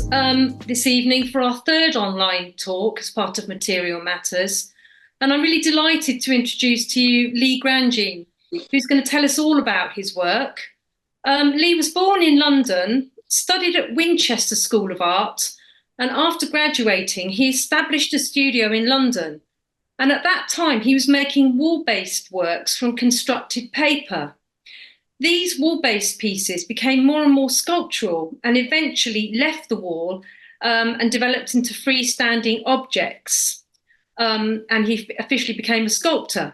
this evening for our third online talk as part of Material Matters. And I'm really delighted to introduce to you Lee Grandjean, who's going to tell us all about his work. Lee was born in London, studied at Winchester School of Art, and after graduating, he established a studio in London. And at that time, he was making wall-based works from constructed paper. These wall-based pieces became more and more sculptural and eventually left the wall and developed into freestanding objects. And he officially became a sculptor.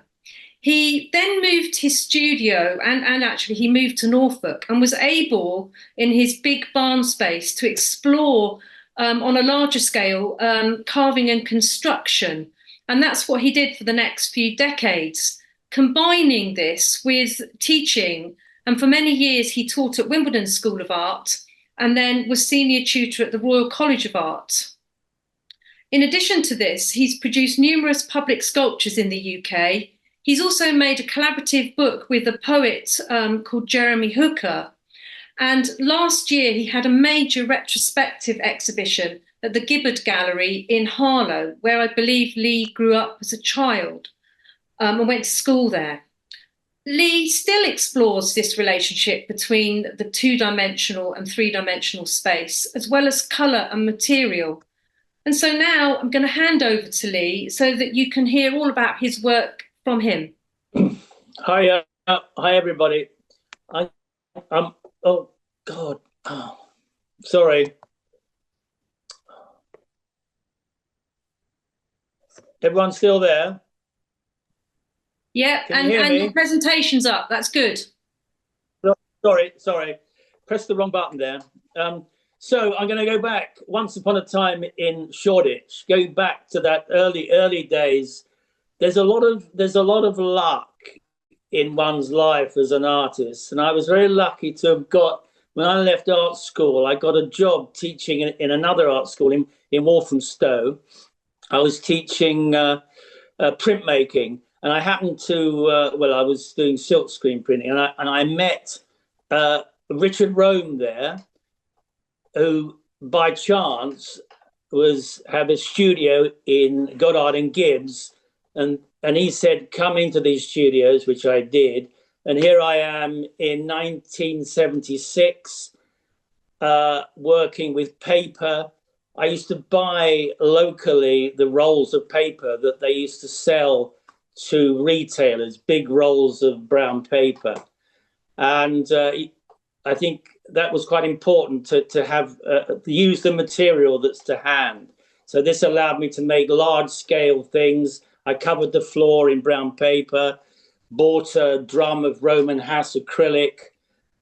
He then moved his studio and actually he moved to Norfolk and was able in his big barn space to explore on a larger scale carving and construction. And that's what he did for the next few decades, combining this with teaching. And for many years, he taught at Wimbledon School of Art and then was senior tutor at the Royal College of Art. In addition to this, he's produced numerous public sculptures in the UK. He's also made a collaborative book with a poet called Jeremy Hooker. And last year, he had a major retrospective exhibition at the Gibbard Gallery in Harlow, where I believe Lee grew up as a child and went to school there. Lee still explores this relationship between the two-dimensional and three-dimensional space, as well as colour and material. And so now I'm going to hand over to Lee so that you can hear all about his work from him. Hi everybody. Oh God, sorry. Everyone's still there? Yeah, and your presentation's up. That's good. Sorry. Press the wrong button there. So I'm going to go back once upon a time in Shoreditch, go back to that early days. There's a lot of luck in one's life as an artist. And I was very lucky to have got, when I left art school, I got a job teaching in another art school in Walthamstow. I was teaching printmaking. And I happened to, I was doing silk screen printing, and I met Richard Rome there, who by chance had a studio in Goddard and Gibbs, and he said, come into these studios, which I did. And here I am in 1976, working with paper. I used to buy locally the rolls of paper that they used to sell to retailers, big rolls of brown paper. And I think that was quite important to have use the material that's to hand. So this allowed me to make large scale things. I covered the floor in brown paper, bought a drum of Roman Hass acrylic,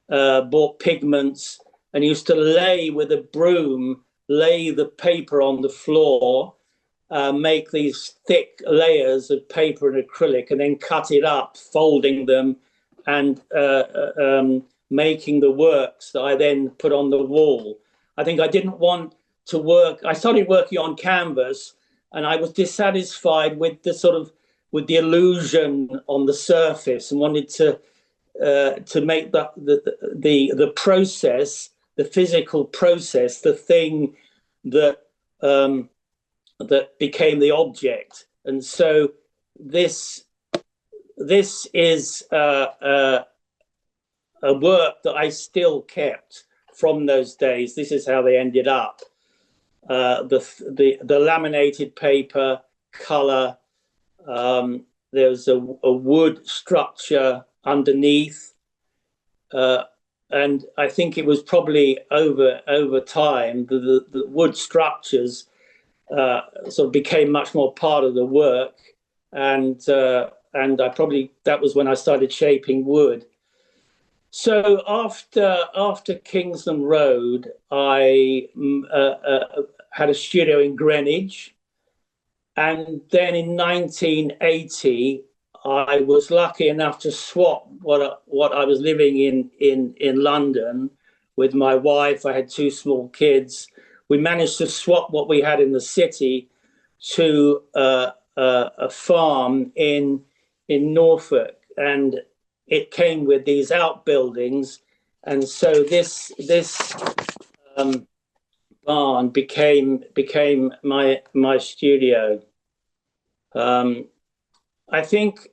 bought pigments, and used to lay with a broom, lay the paper on the floor, make these thick layers of paper and acrylic, and then cut it up, folding them and making the works that I then put on the wall. I think I didn't want to work. I started working on canvas, and I was dissatisfied with the illusion on the surface, and wanted to make the process, the physical process, the thing that that became the object. And so this is a work that I still kept from those days. This is how they ended up. The laminated paper, color, there's a wood structure underneath, and I think it was probably over time the wood structures sort of became much more part of the work, and that was when I started shaping wood. So after Kingsland Road, I had a studio in Greenwich, and then in 1980 I was lucky enough to swap what I was living in London with my wife. I had two small kids. We managed to swap what we had in the city to a farm in Norfolk, and it came with these outbuildings. And so this barn became my studio. I think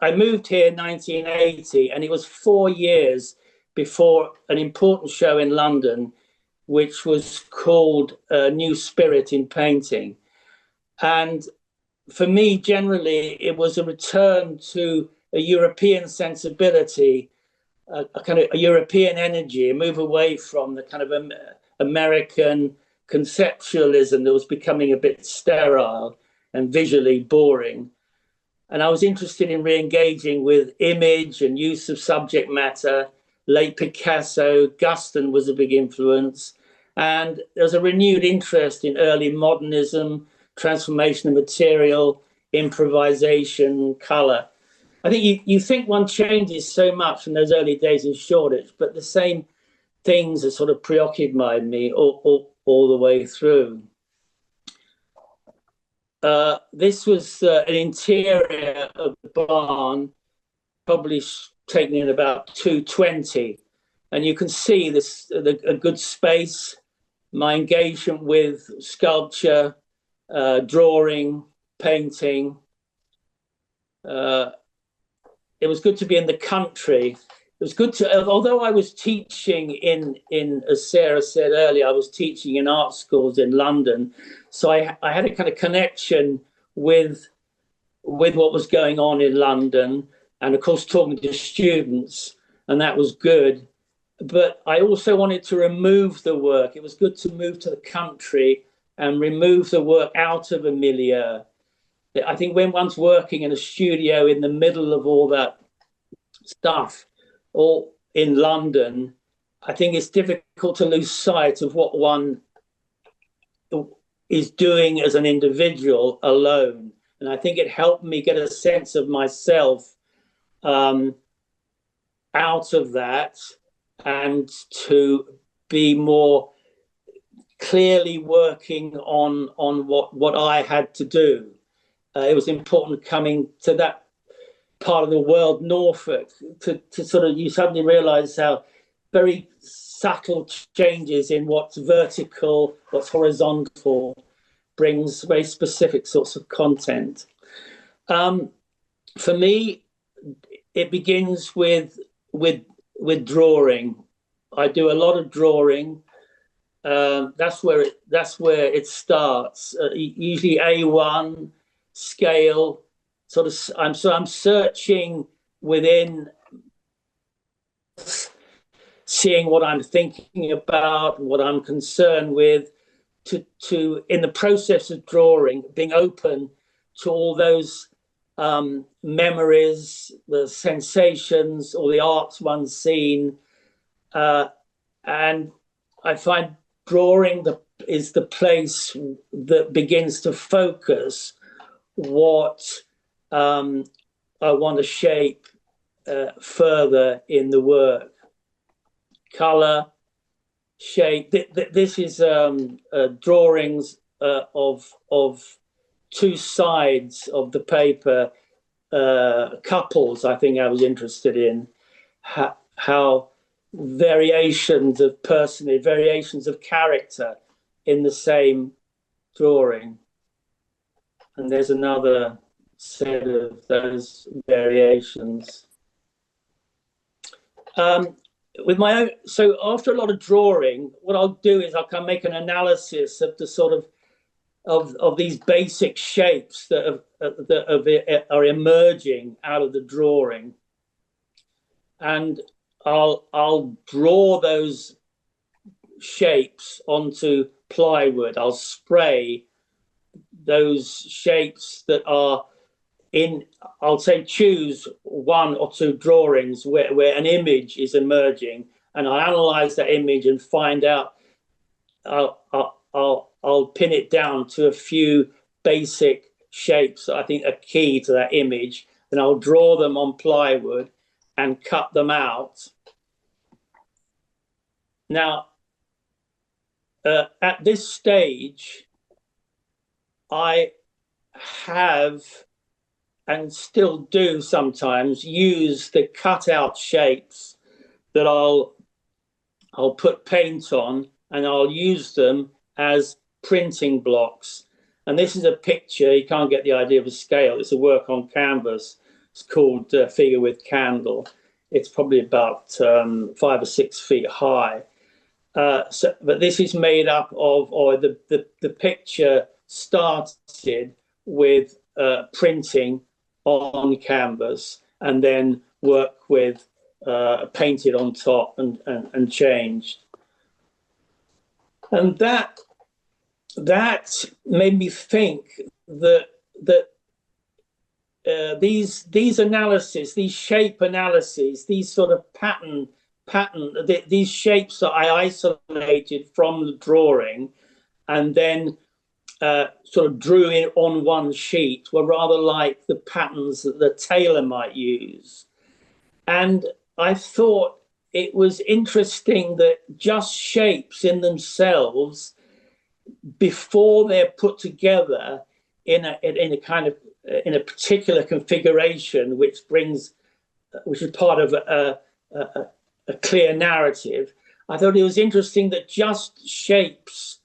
I moved here in 1980, and it was 4 years before an important show in London, which was called New Spirit in Painting. And for me, generally, it was a return to a European sensibility, a kind of a European energy, a move away from the kind of American conceptualism that was becoming a bit sterile and visually boring. And I was interested in re-engaging with image and use of subject matter. Late Picasso, Guston was a big influence. And there was a renewed interest in early modernism, transformation of material, improvisation, color. I think you think one changes so much from those early days in Shoreditch, but the same things that sort of preoccupied me all the way through. This was an interior of the barn, probably taken in about 220. And you can see this a good space, my engagement with sculpture, drawing, painting. It was good to be in the country. It was good to, although I was teaching as Sarah said earlier, I was teaching in art schools in London. So I had a kind of connection with what was going on in London, and of course talking to students, and that was good. But I also wanted to remove the work. It was good to move to the country and remove the work out of a milieu. I think when one's working in a studio in the middle of all that stuff, or in London, I think it's difficult to lose sight of what one is doing as an individual alone. And I think it helped me get a sense of myself out of that, and to be more clearly working on what I had to do. It was important coming to that part of the world, Norfolk, to sort of, you suddenly realize how very subtle changes in what's vertical, what's horizontal, brings very specific sorts of content. For me, it begins with drawing. I do a lot of drawing. That's where it starts. Usually A1 scale. Sort of. I'm searching within, seeing what I'm thinking about, what I'm concerned with, to in the process of drawing, being open to all those memories, the sensations, or the arts one's seen, and I find drawing is the place that begins to focus what I want to shape further in the work. Color, shape. This is drawings of two sides of the paper, couples. I think I was interested in how variations of personality, variations of character in the same drawing. And there's another set of those variations. With my own, so after a lot of drawing, what I'll do is I'll kind of make an analysis of the sort of these basic shapes that are emerging out of the drawing, and I'll draw those shapes onto plywood. I'll spray those shapes that are in, I'll say choose one or two drawings where an image is emerging, and I'll analyze that image and find out, I'll pin it down to a few basic shapes that I think are key to that image, and I'll draw them on plywood and cut them out. Now, at this stage, I have, and still do sometimes, use the cutout shapes that I'll put paint on, and I'll use them as printing blocks. And this is a picture, you can't get the idea of a scale, it's a work on canvas. It's called Figure with Candle. It's probably about 5 or 6 feet high. But this is made up of, or the picture started with printing on canvas and then work with painted on top and changed. And that made me think that these analyses, these shape analyses, these sort of pattern, these shapes that I isolated from the drawing and then sort of drew in on one sheet were rather like the patterns that the tailor might use. And I thought it was interesting that just shapes in themselves, before they're put together in a particular configuration, which is part of a clear narrative. I thought it was interesting that just shapes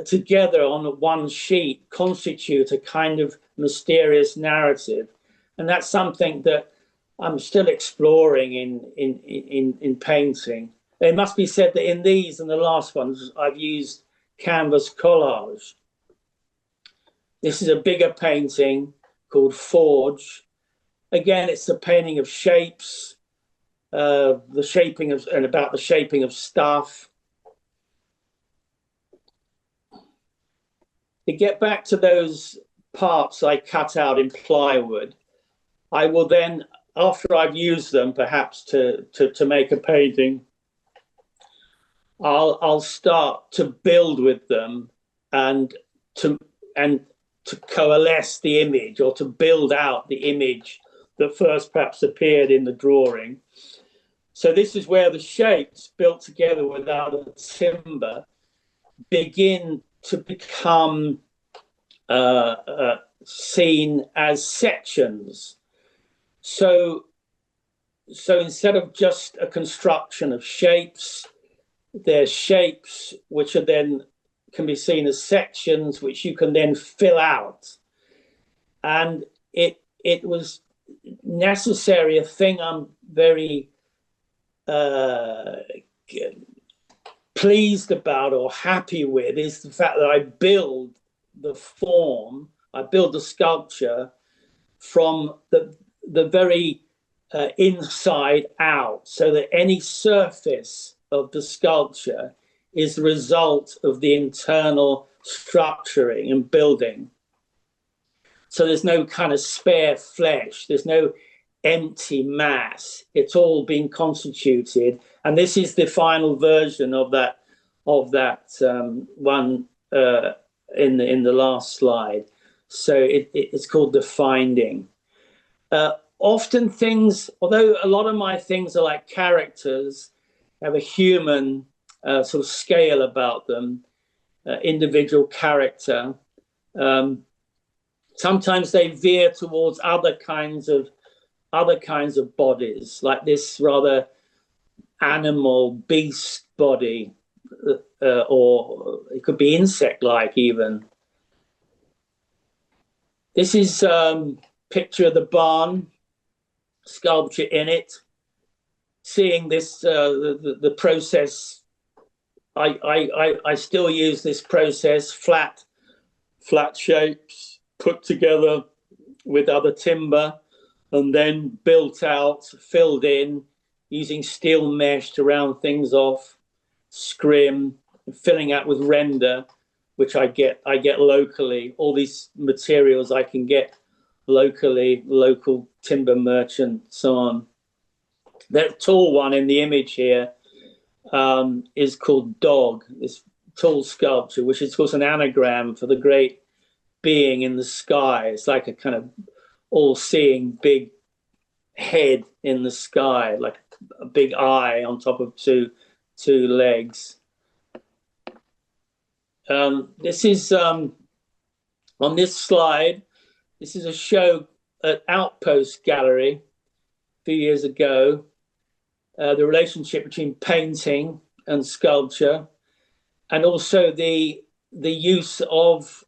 together on one sheet constitute a kind of mysterious narrative, and that's something that I'm still exploring in painting. It must be said that in these and the last ones, I've used canvas collage. This is a bigger painting called Forge. Again, it's a painting of shapes, about the shaping of stuff. To get back to those parts I cut out in plywood, I will then, after I've used them, perhaps to make a painting, I'll start to build with them and to coalesce the image, or to build out the image that first perhaps appeared in the drawing. So this is where the shapes built together with other timber begin to become seen as sections. So instead of just a construction of shapes, there's shapes which are then can be seen as sections which you can then fill out. And it was necessary. A thing I'm very pleased about or happy with is the fact that I build the form, I build the sculpture from the very inside out, so that any surface of the sculpture is the result of the internal structuring and building. So there's no kind of spare flesh, there's no empty mass. It's all been constituted, and this is the final version of that one in the last slide. So it's called The Finding. Often things, although a lot of my things are like characters, have a human sort of scale about them, individual character. Sometimes they veer towards other kinds of bodies, like this rather animal beast body, or it could be insect-like even. This is picture of the barn, sculpture in it. Seeing this, the process, I still use this process, flat shapes put together with other timber and then built out, filled in, using steel mesh to round things off, scrim, filling out with render, which I get locally. All these materials I can get locally, local timber merchant, so on. That tall one in the image here is called Dog, this tall sculpture, which is of course an anagram for the great being in the sky. It's like a kind of all-seeing big head in the sky, like a big eye on top of two legs. This is on this slide. This is a show at Outpost Gallery a few years ago. The relationship between painting and sculpture, and also the the use of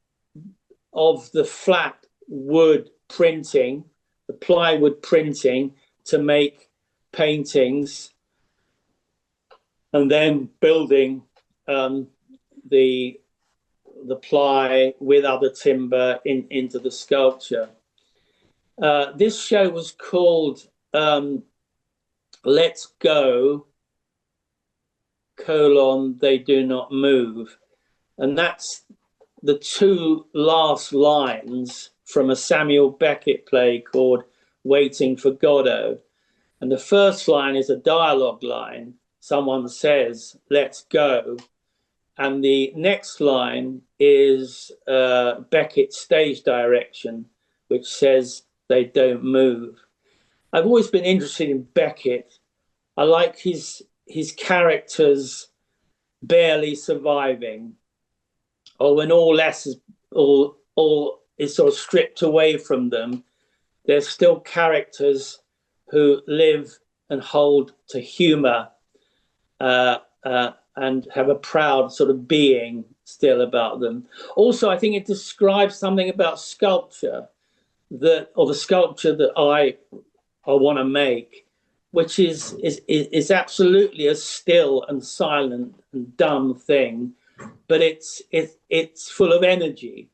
the flat wood printing, the plywood printing, to make paintings, and then building the ply with other timber into the sculpture. This show was called Let's Go, They Do Not Move. And that's the two last lines from a Samuel Beckett play called Waiting for Godot. And the first line is a dialogue line. Someone says, let's go. And the next line is Beckett's stage direction, which says, they don't move. I've always been interested in Beckett. I like his characters barely surviving, or when all is sort of stripped away from them, there's still characters who live and hold to humour and have a proud sort of being still about them. Also, I think it describes something about sculpture, or the sculpture that I want to make, which is absolutely a still and silent and dumb thing, but it's full of energy,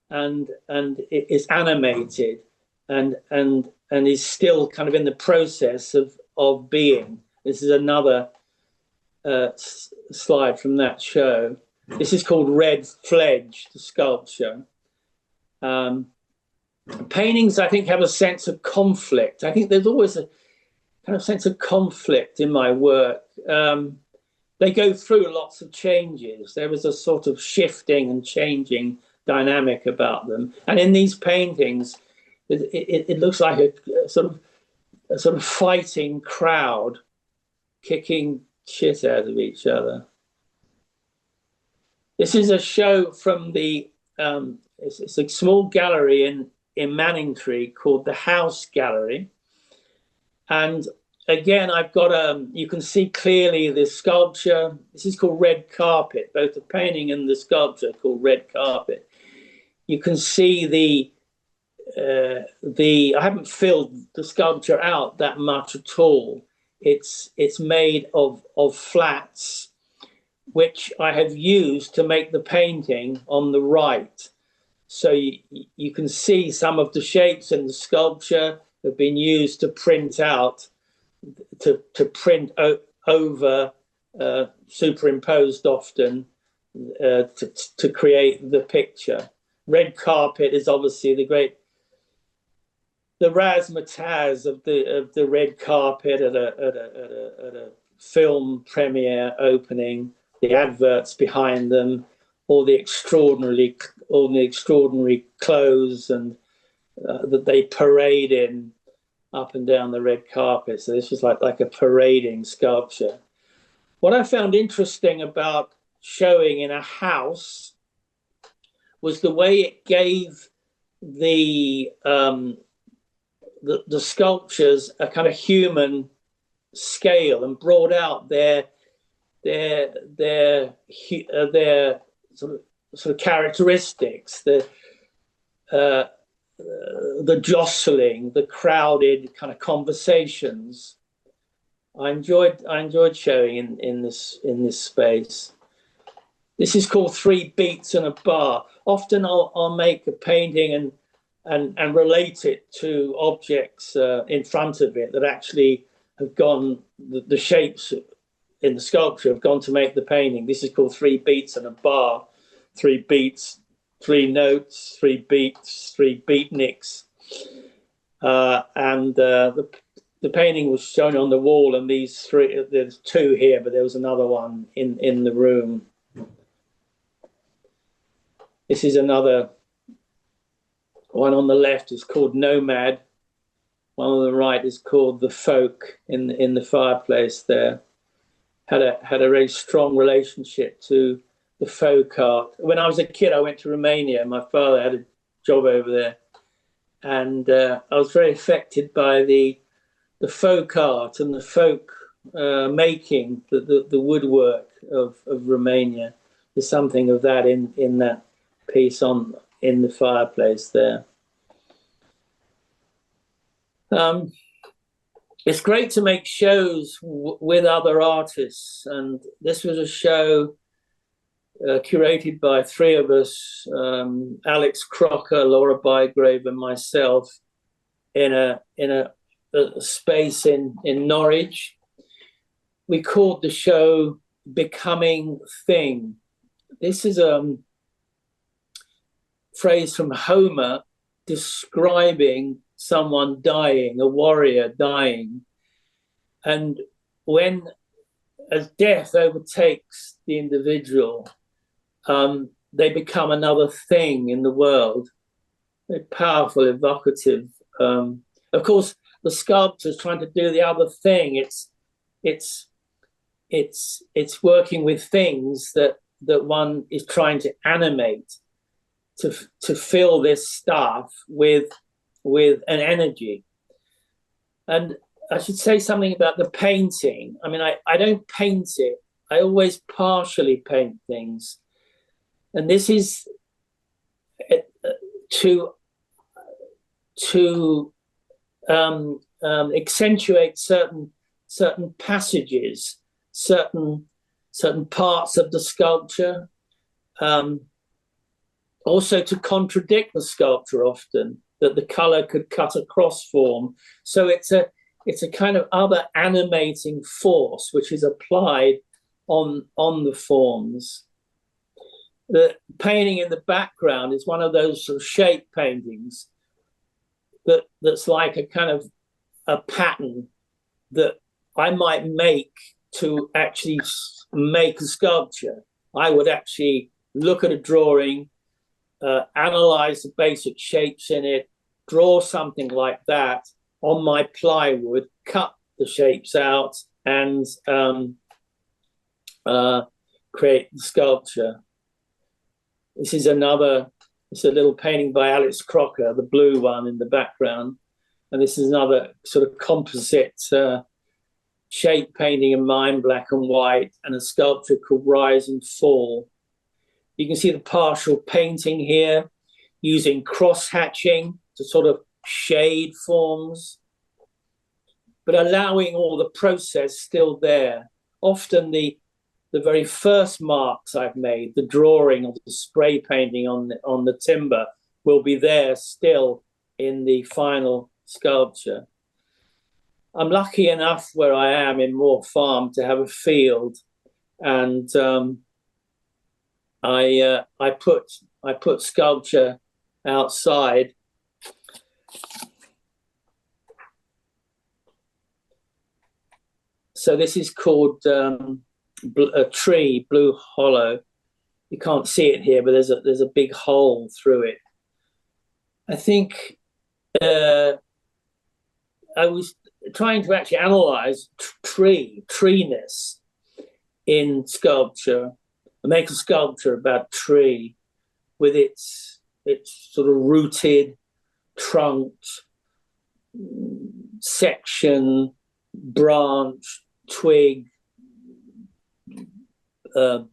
and it is animated, and is still kind of in the process of being. This is another slide from that show. This is called Red Fledge, the sculpture. Paintings, I think, have a sense of conflict. I think there's always a kind of sense of conflict in my work. They go through lots of changes. There was a sort of shifting and changing dynamic about them. And in these paintings, it looks like a sort of fighting crowd kicking shit out of each other. This is a show from the it's a small gallery in Manningtree called the House Gallery. And again, I've got you can see clearly the sculpture. This is called Red Carpet, both the painting and the sculpture called Red Carpet. You can see I haven't filled the sculpture out that much at all. It's made of flats, which I have used to make the painting on the right. So you can see some of the shapes in the sculpture have been used to print out, to print over, superimposed often, to create the picture. Red Carpet is obviously the razzmatazz of the red carpet at a film premiere opening, the adverts behind them, all the extraordinary clothes and that they parade in up and down the red carpet. So this was like a parading sculpture. What I found interesting about showing in a house was the way it gave the sculptures a kind of human scale and brought out their sort of characteristics, the jostling, the crowded kind of conversations. I enjoyed showing in this space. This is called Three Beats and a Bar. Often I'll make a painting and relate it to objects in front of it that actually have gone, the shapes in the sculpture have gone to make the painting. This is called Three Beats and a Bar. 3 beats, 3 notes, 3 beats, 3 beatniks. And the painting was shown on the wall, and these 3, there's 2 here, but there was another one in the room. This is another one on the left, is called Nomad. One on the right is called The Folk in the fireplace there. Had a very strong relationship to the folk art. When I was a kid, I went to Romania. My father had a job over there, and I was very affected by the folk art and the folk making, the woodwork of Romania. there's something of that in that piece in the fireplace there. It's great to make shows with other artists, and this was a show curated by three of us, Alex Crocker, Laura Bygrave, and myself, in a space in Norwich. We called the show Becoming Thing. This is a phrase from Homer describing someone dying, a warrior dying. And as death overtakes the individual, they become another thing in the world. Very powerful, evocative. Of course, the sculptor's trying to do the other thing. It's working with things that one is trying to animate, to fill this stuff with an energy. And I should say something about the painting. I mean, I don't paint it. I always partially paint things. And this is to accentuate certain passages, certain parts of the sculpture, also to contradict the sculpture often, that the color could cut across form. So it's a kind of other animating force which is applied on the forms. The painting in the background is one of those sort of shape paintings that's like a kind of a pattern that I might make to actually make a sculpture. I would actually look at a drawing, analyze the basic shapes in it, draw something like that on my plywood, cut the shapes out, and create the sculpture. This is it's a little painting by Alex Crocker, the blue one in the background. And this is another sort of composite shape painting in mine, black and white, and a sculpture called Rise and Fall. You can see the partial painting here, using cross-hatching to sort of shade forms, but allowing all the process still there. Often the very first marks I've made, the drawing of the spray painting on the timber, will be there still in the final sculpture. I'm lucky enough where I am in Moor Farm to have a field, and I put sculpture outside. So this is called a tree, Blue Hollow. You can't see it here, but there's a big hole through it. I think I was trying to actually analyze treeness in sculpture, and make a sculpture about tree with its sort of rooted, trunked, section, branch, twig,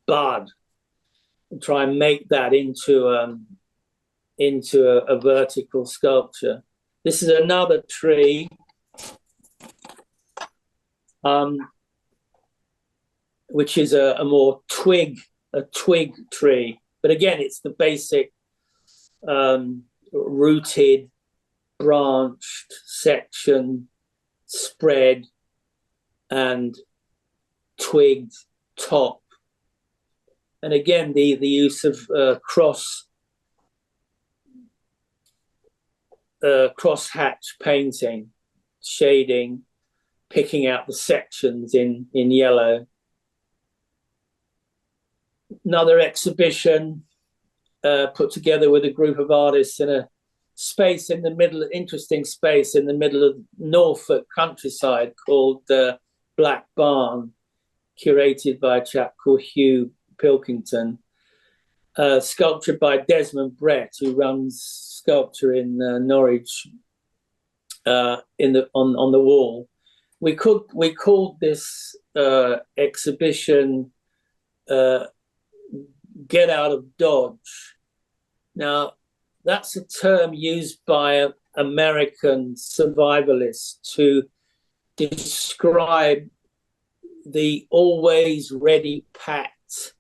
bud, and try and make that into a vertical sculpture. This is another tree, which is a more twig tree. But again, it's the basic rooted, branched section, spread, and twigged top. And again, the use of cross-hatch painting, shading, picking out the sections in yellow. Another exhibition put together with a group of artists in a space in the middle, interesting space in the middle of Norfolk countryside called Black Barn, curated by a chap called Hugh Pilkington, sculptured by Desmond Brett, who runs sculpture in Norwich, on the wall. We called this exhibition get out of Dodge. Now, that's a term used by American survivalists to describe the always ready packed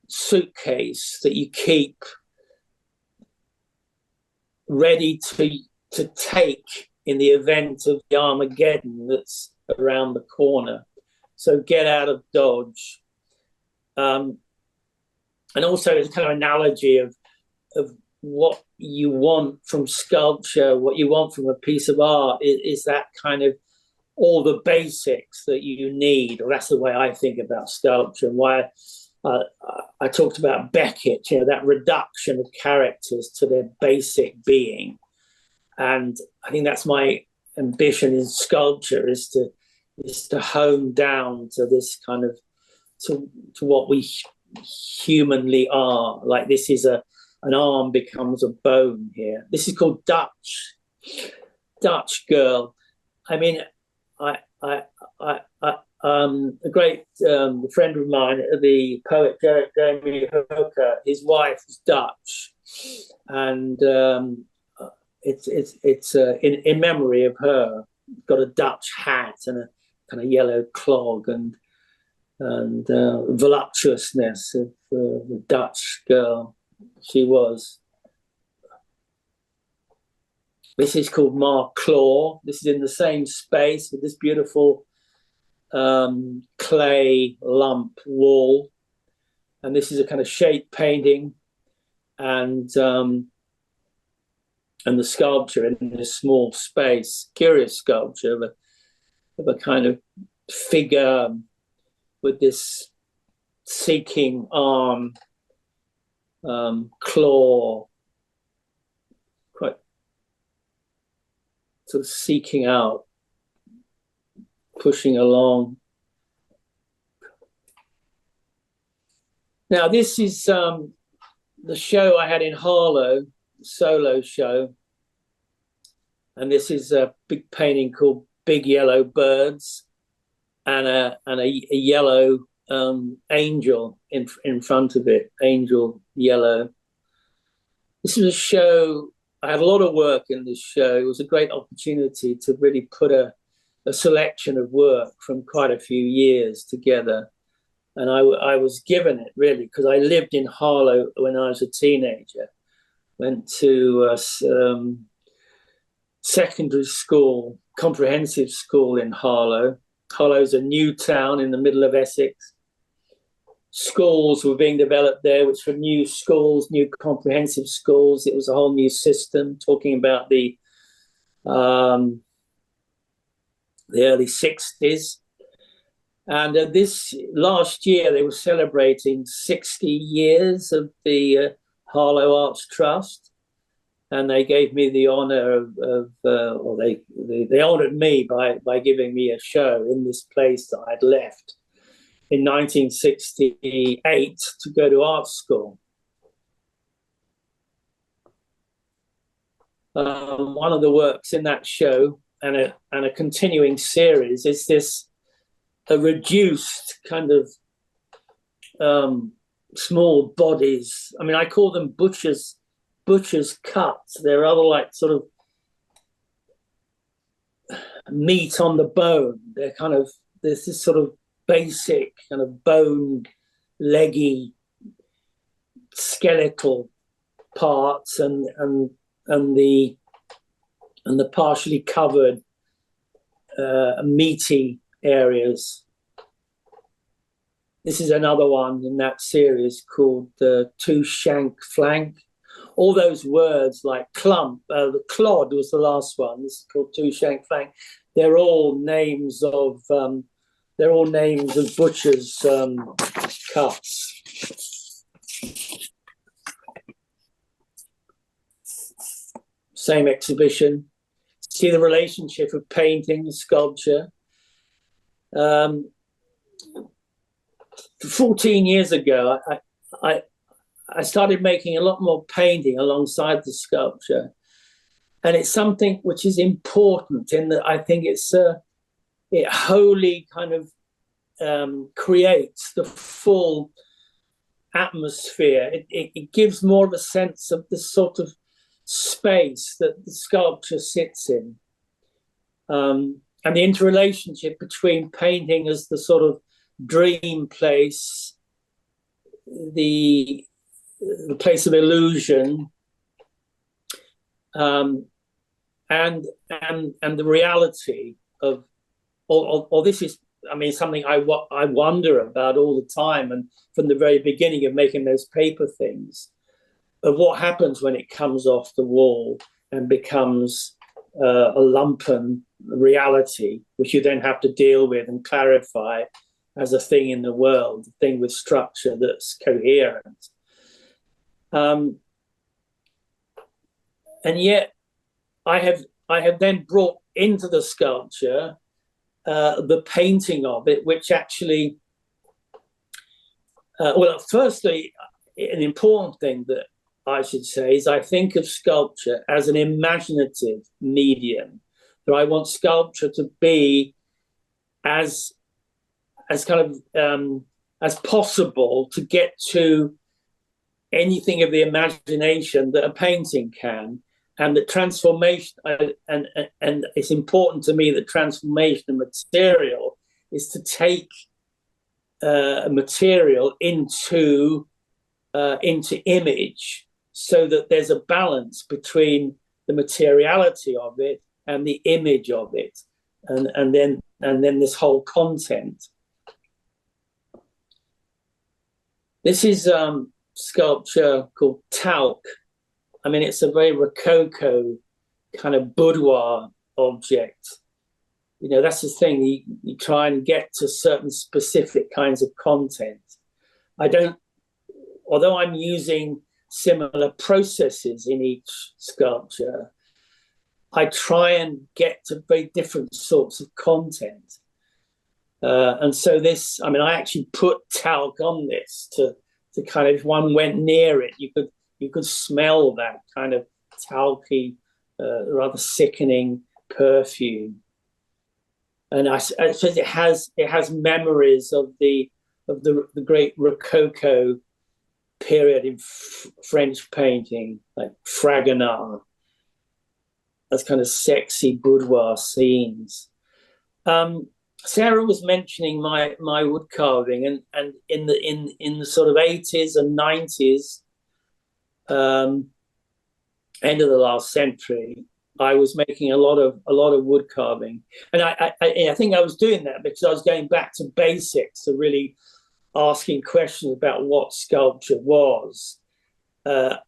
suitcase that you keep ready to take in the event of the Armageddon that's around the corner. So get out of Dodge. And also it's kind of analogy of what you want from sculpture, what you want from a piece of art is that kind of all the basics that you need. Or that's the way I think about sculpture, and why I talked about Beckett, that reduction of characters to their basic being. And I think that's my ambition in sculpture, is to hone down to this kind of, to what we humanly are. Like this is an arm becomes a bone here. This is called Dutch Girl. I mean, a great friend of mine, the poet Jeremy Hooker, his wife is Dutch, and it's in memory of her. Got a Dutch hat and a kind of yellow clog, and voluptuousness of the Dutch girl she was. This is called Mark Claw. This is in the same space with this beautiful clay lump wall, and this is a kind of shape painting, and the sculpture in this small space, curious sculpture of a kind of figure with this seeking arm, claw, quite sort of seeking out, pushing along. Now, this is the show I had in Harlow, solo show. And this is a big painting called Big Yellow Birds, and a yellow angel in front of it, angel yellow. This was a show, I had a lot of work in this show. It was a great opportunity to really put a selection of work from quite a few years together. And I was given it really because I lived in Harlow when I was a teenager. Went to secondary school, comprehensive school in Harlow. Harlow's a new town in the middle of Essex. Schools were being developed there, which were new schools, new comprehensive schools. It was a whole new system, talking about the early 60s. And this last year, they were celebrating 60 years of the Harlow Arts Trust. And they gave me the honor or they honored me by giving me a show in this place that I'd left in 1968 to go to art school. One of the works in that show and a continuing series is this a reduced kind of small bodies. I mean, I call them butcher's cuts. They're other like sort of meat on the bone. They're kind of, there's this sort of basic kind of bone, leggy, skeletal parts, and the partially covered meaty areas. This is another one in that series called the two shank flank. All those words like clump, the clod was the last one. This is called two shank flank. They're all names of butchers' cuts. Same exhibition. See the relationship of painting and sculpture. 14 years ago, I started making a lot more painting alongside the sculpture. And it's something which is important in that I think it wholly kind of creates the full atmosphere. It gives more of a sense of the sort of space that the sculpture sits in. And the interrelationship between painting as the sort of dream place, the place of illusion, and the reality of, or this is, I mean, something I wonder about all the time, and from the very beginning of making those paper things, of what happens when it comes off the wall and becomes a lumpen reality, which you then have to deal with and clarify as a thing in the world, a thing with structure that's coherent. And yet I have then brought into the sculpture the painting of it, which actually, well, firstly, an important thing that I should say is I think of sculpture as an imaginative medium. That I want sculpture to be as kind of as possible to get to anything of the imagination that a painting can, and the transformation. And it's important to me that transformation of material is to take a material into image, so that there's a balance between the materiality of it and the image of it, and then this whole content. This is sculpture called talc. I mean, it's a very Rococo kind of boudoir object. You know, that's the thing. You try and get to certain specific kinds of content. Although I'm using similar processes in each sculpture, I try and get to very different sorts of content. And so this, I mean, I actually put talc on this to kind of, if one went near it, you could smell that kind of talky, rather sickening perfume. And I suppose it has memories of the great Rococo period in French painting, like Fragonard. That's kind of sexy boudoir scenes. Sarah was mentioning my wood carving, and in the sort of 80s and 90s, end of the last century, I was making a lot of wood carving, and I think I was doing that because I was going back to basics, to really asking questions about what sculpture was, and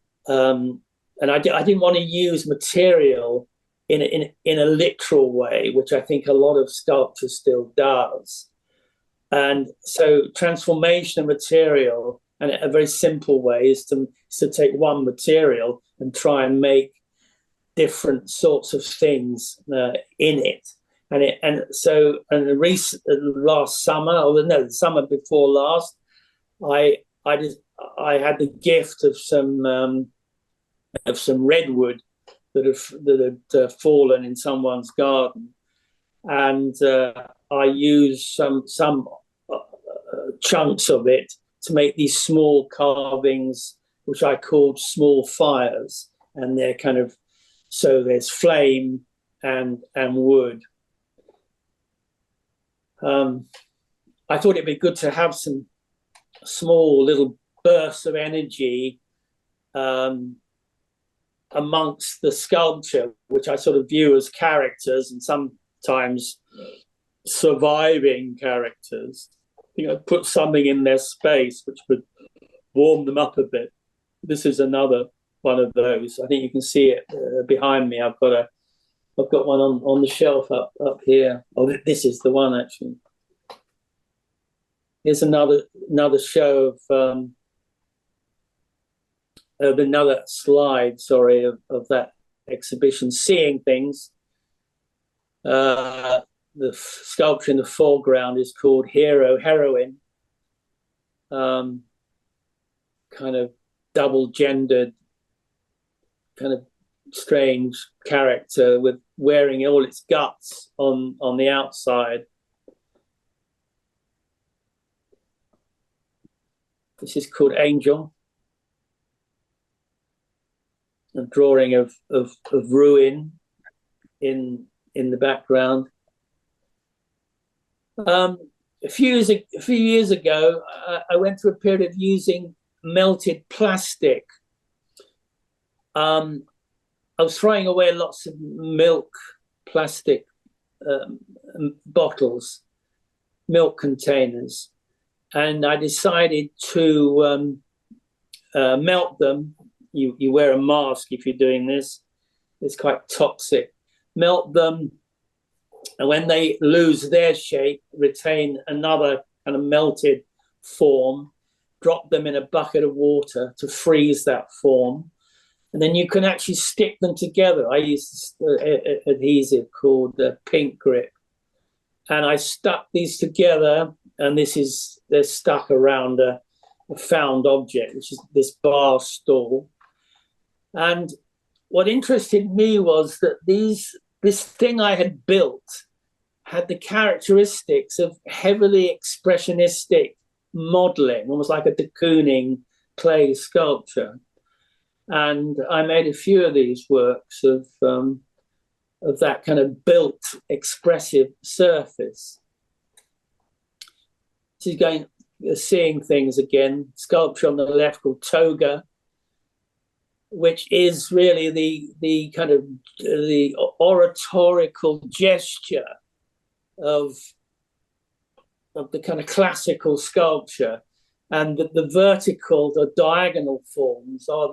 I didn't want to use material in a literal way, which I think a lot of sculpture still does. And so transformation of material, and a very simple way, is to take one material and try and make different sorts of things in it. And so last summer, or no, the summer before last, I had the gift of some redwood that had fallen in someone's garden, and I used some chunks of it to make these small carvings, which I called small fires, and they're kind of, so there's flame and wood. I thought it'd be good to have some small little bursts of energy amongst the sculpture, which I sort of view as characters and sometimes surviving characters. I think I'd put something in their space which would warm them up a bit. This is another one of those. I think you can see it behind me. I've got one on the shelf up here. Oh, this is the one actually. Here's another show of another slide, sorry, of that exhibition, Seeing Things. The sculpture in the foreground is called Hero, Heroine. Kind of double-gendered, kind of strange character with wearing all its guts on the outside. This is called Angel. A drawing of ruin in the background. A few years ago, I went through a period of using melted plastic. I was throwing away lots of milk plastic bottles, milk containers, and I decided to melt them. You wear a mask if you're doing this. It's quite toxic. Melt them, and when they lose their shape, retain another kind of melted form, drop them in a bucket of water to freeze that form. And then you can actually stick them together. I used adhesive called Pink Grip. And I stuck these together, and they're stuck around a found object, which is this bar stool. And what interested me was that this thing I had built had the characteristics of heavily expressionistic modeling, almost like a de Kooning clay sculpture. And I made a few of these works of that kind of built expressive surface. This is seeing things again. Sculpture on the left called Toga, which is really the kind of the oratorical gesture of the kind of classical sculpture, and the vertical, the diagonal forms are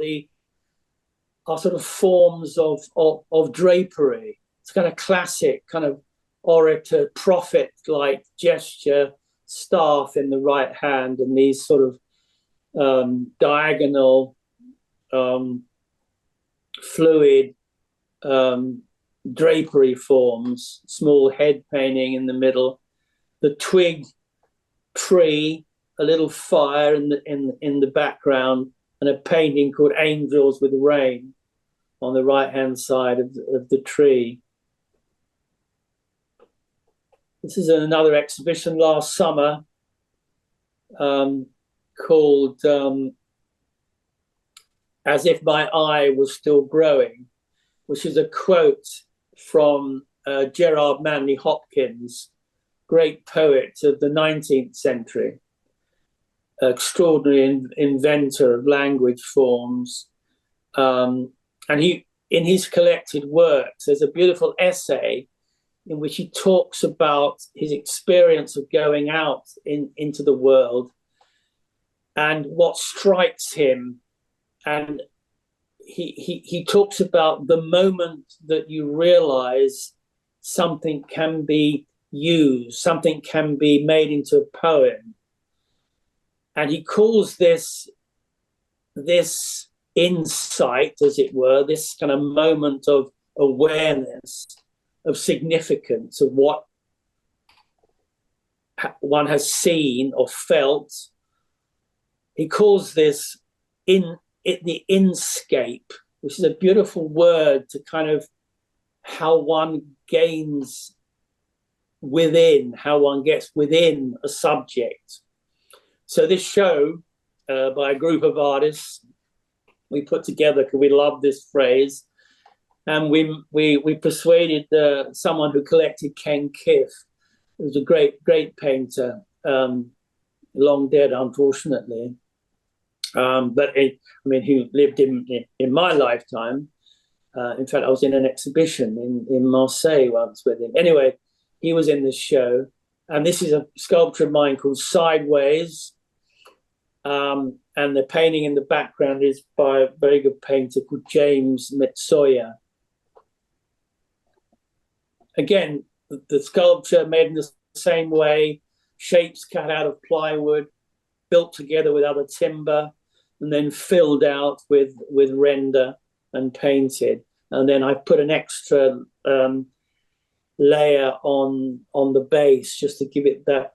sort of forms of drapery. It's kind of classic, kind of orator, prophet-like gesture, staff in the right hand, and these sort of diagonal, fluid drapery forms, small head painting in the middle, the twig tree, a little fire in the background, and a painting called Angels with Rain on the right-hand side of the tree. This is another exhibition last summer called As If My Eye Was Still Growing, which is a quote from Gerard Manley Hopkins, great poet of the 19th century, extraordinary inventor of language forms. And he, in his collected works, there's a beautiful essay in which he talks about his experience of going out into the world and what strikes him. And he talks about the moment that you realize something can be used, something can be made into a poem. And he calls this insight, as it were, this kind of moment of awareness, of significance, of what one has seen or felt. He calls this the inscape, which is a beautiful word to kind of how one gains within, how one gets within a subject. So this show by a group of artists we put together because we love this phrase, and we persuaded someone who collected Ken Kiff, who was a great painter, long dead unfortunately, but who lived in my lifetime. In fact, I was in an exhibition in Marseille once with him. Anyway, he was in this show, and this is a sculpture of mine called Sideways. And the painting in the background is by a very good painter called James Metsoya. Again, the sculpture made in the same way, shapes cut out of plywood, built together with other timber, and then filled out with render and painted. And then I put an extra layer on the base just to give it that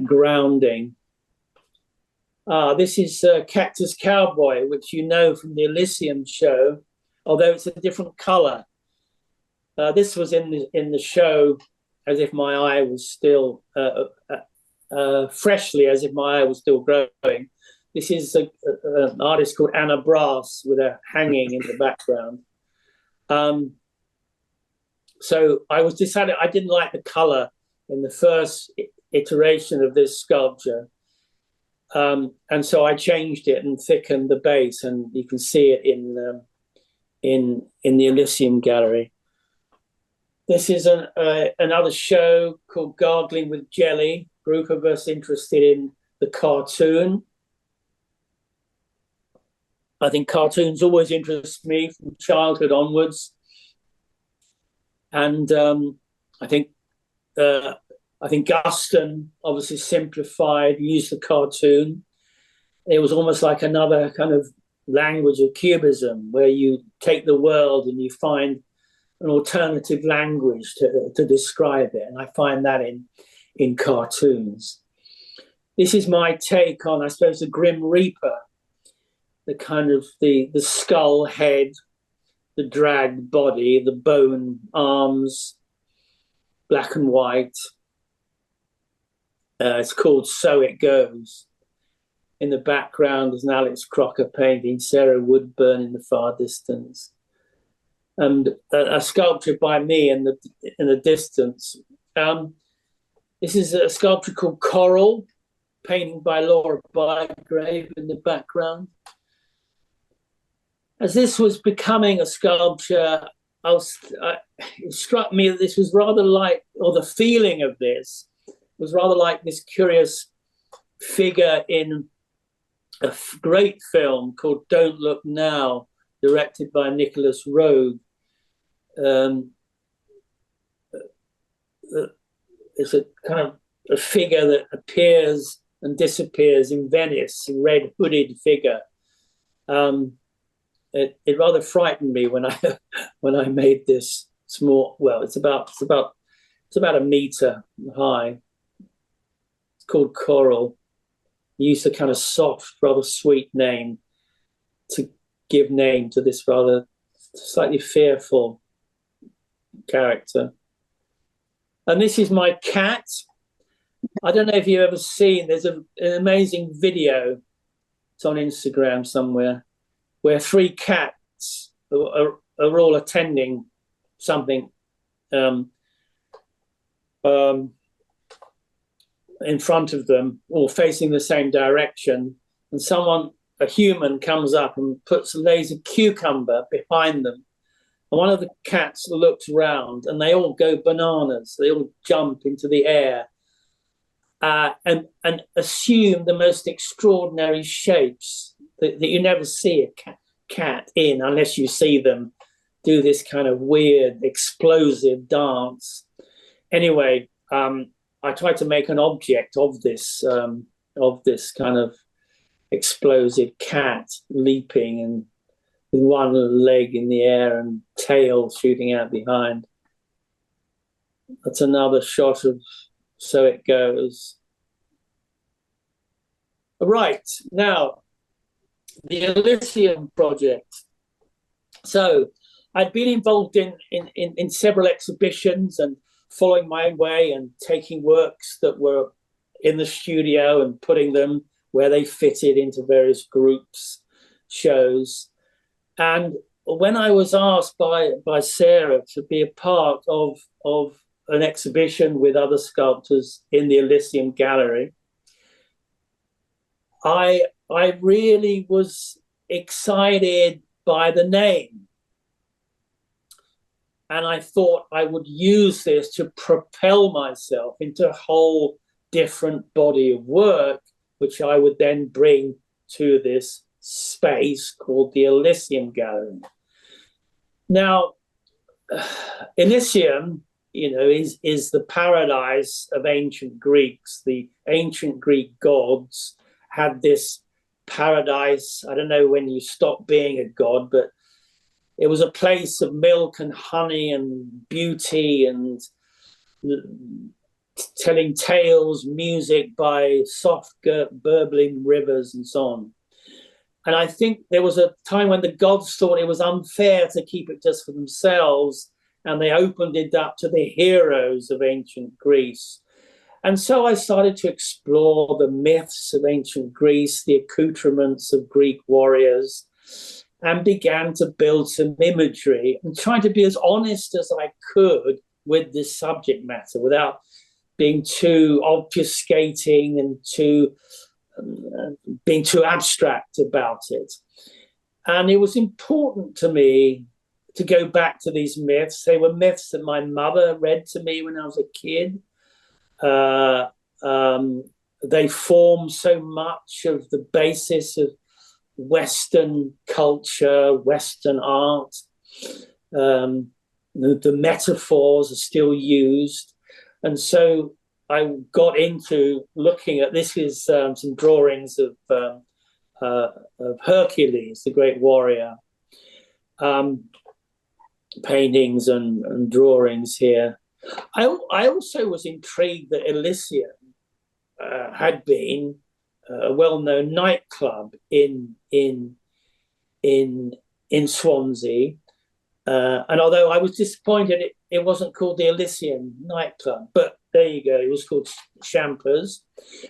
grounding. This is Cactus Cowboy, which you know from the Elysium show, although it's a different color. This was in the show As If My Eye Was Still, freshly As If My Eye Was Still Growing. This is an artist called Anna Brass with a hanging in the background. So I was decided I didn't like the color in the first iteration of this sculpture. And so I changed it and thickened the base, and you can see it in the Elysium Gallery. This is another show called Gargling with Jelly, group of us interested in the cartoon. I think cartoons always interest me from childhood onwards. And I think Guston obviously simplified, used the cartoon. It was almost like another kind of language of cubism, where you take the world and you find an alternative language to describe it. And I find that in cartoons. This is my take on, I suppose, the Grim Reaper, the kind of the skull head, the dragged body, the bone arms, black and white. It's called So It Goes. In the background is an Alex Crocker painting, Sarah Woodburn in the far distance, and a sculpture by me in the distance. This is a sculpture called Coral, painting by Laura Bygrave in the background. As this was becoming a sculpture, it struck me that this was rather like, or the feeling of this was rather like this curious figure in a great film called Don't Look Now, directed by Nicholas Roeg. It's a kind of a figure that appears and disappears in Venice, a red hooded figure. It rather frightened me when I made this small. Well, it's about a meter high. It's called Coral. I used a kind of soft, rather sweet name to give name to this rather slightly fearful character. And this is my cat. I don't know if you've ever seen, there's an amazing video, it's on Instagram somewhere, where three cats are all attending something in front of them, all facing the same direction, and a human comes up and lays a cucumber behind them. And one of the cats looks round and they all go bananas. They all jump into the air and assume the most extraordinary shapes that you never see a cat in unless you see them do this kind of weird, explosive dance. Anyway, I tried to make an object of this kind of explosive cat leaping and with one leg in the air and tail shooting out behind. That's another shot of So It Goes. Right, now, the Elysium project. So I'd been involved in several exhibitions and following my own way and taking works that were in the studio and putting them where they fitted into various groups, shows. And when I was asked by Sarah to be a part of an exhibition with other sculptors in the Elysium Gallery, I really was excited by the name. And I thought I would use this to propel myself into a whole different body of work, which I would then bring to this space called the Elysium Gallery. Now, Elysium, is the paradise of ancient Greeks. The ancient Greek gods had this paradise. I don't know when you stop being a god, but it was a place of milk and honey and beauty and telling tales, music by soft, burbling rivers and so on. And I think there was a time when the gods thought it was unfair to keep it just for themselves, and they opened it up to the heroes of ancient Greece. And so I started to explore the myths of ancient Greece, the accoutrements of Greek warriors, and began to build some imagery and trying to be as honest as I could with this subject matter without being too obfuscating and being too abstract about it. And it was important to me to go back to these myths. They were myths that my mother read to me when I was a kid. They form so much of the basis of Western culture, Western art. The metaphors are still used. And so I got into looking at, this is some drawings of Hercules, the great warrior. Paintings and drawings here. I also was intrigued that Elysium had been a well-known nightclub in Swansea, and although I was disappointed it wasn't called the Elysium nightclub, but there you go, it was called Champers.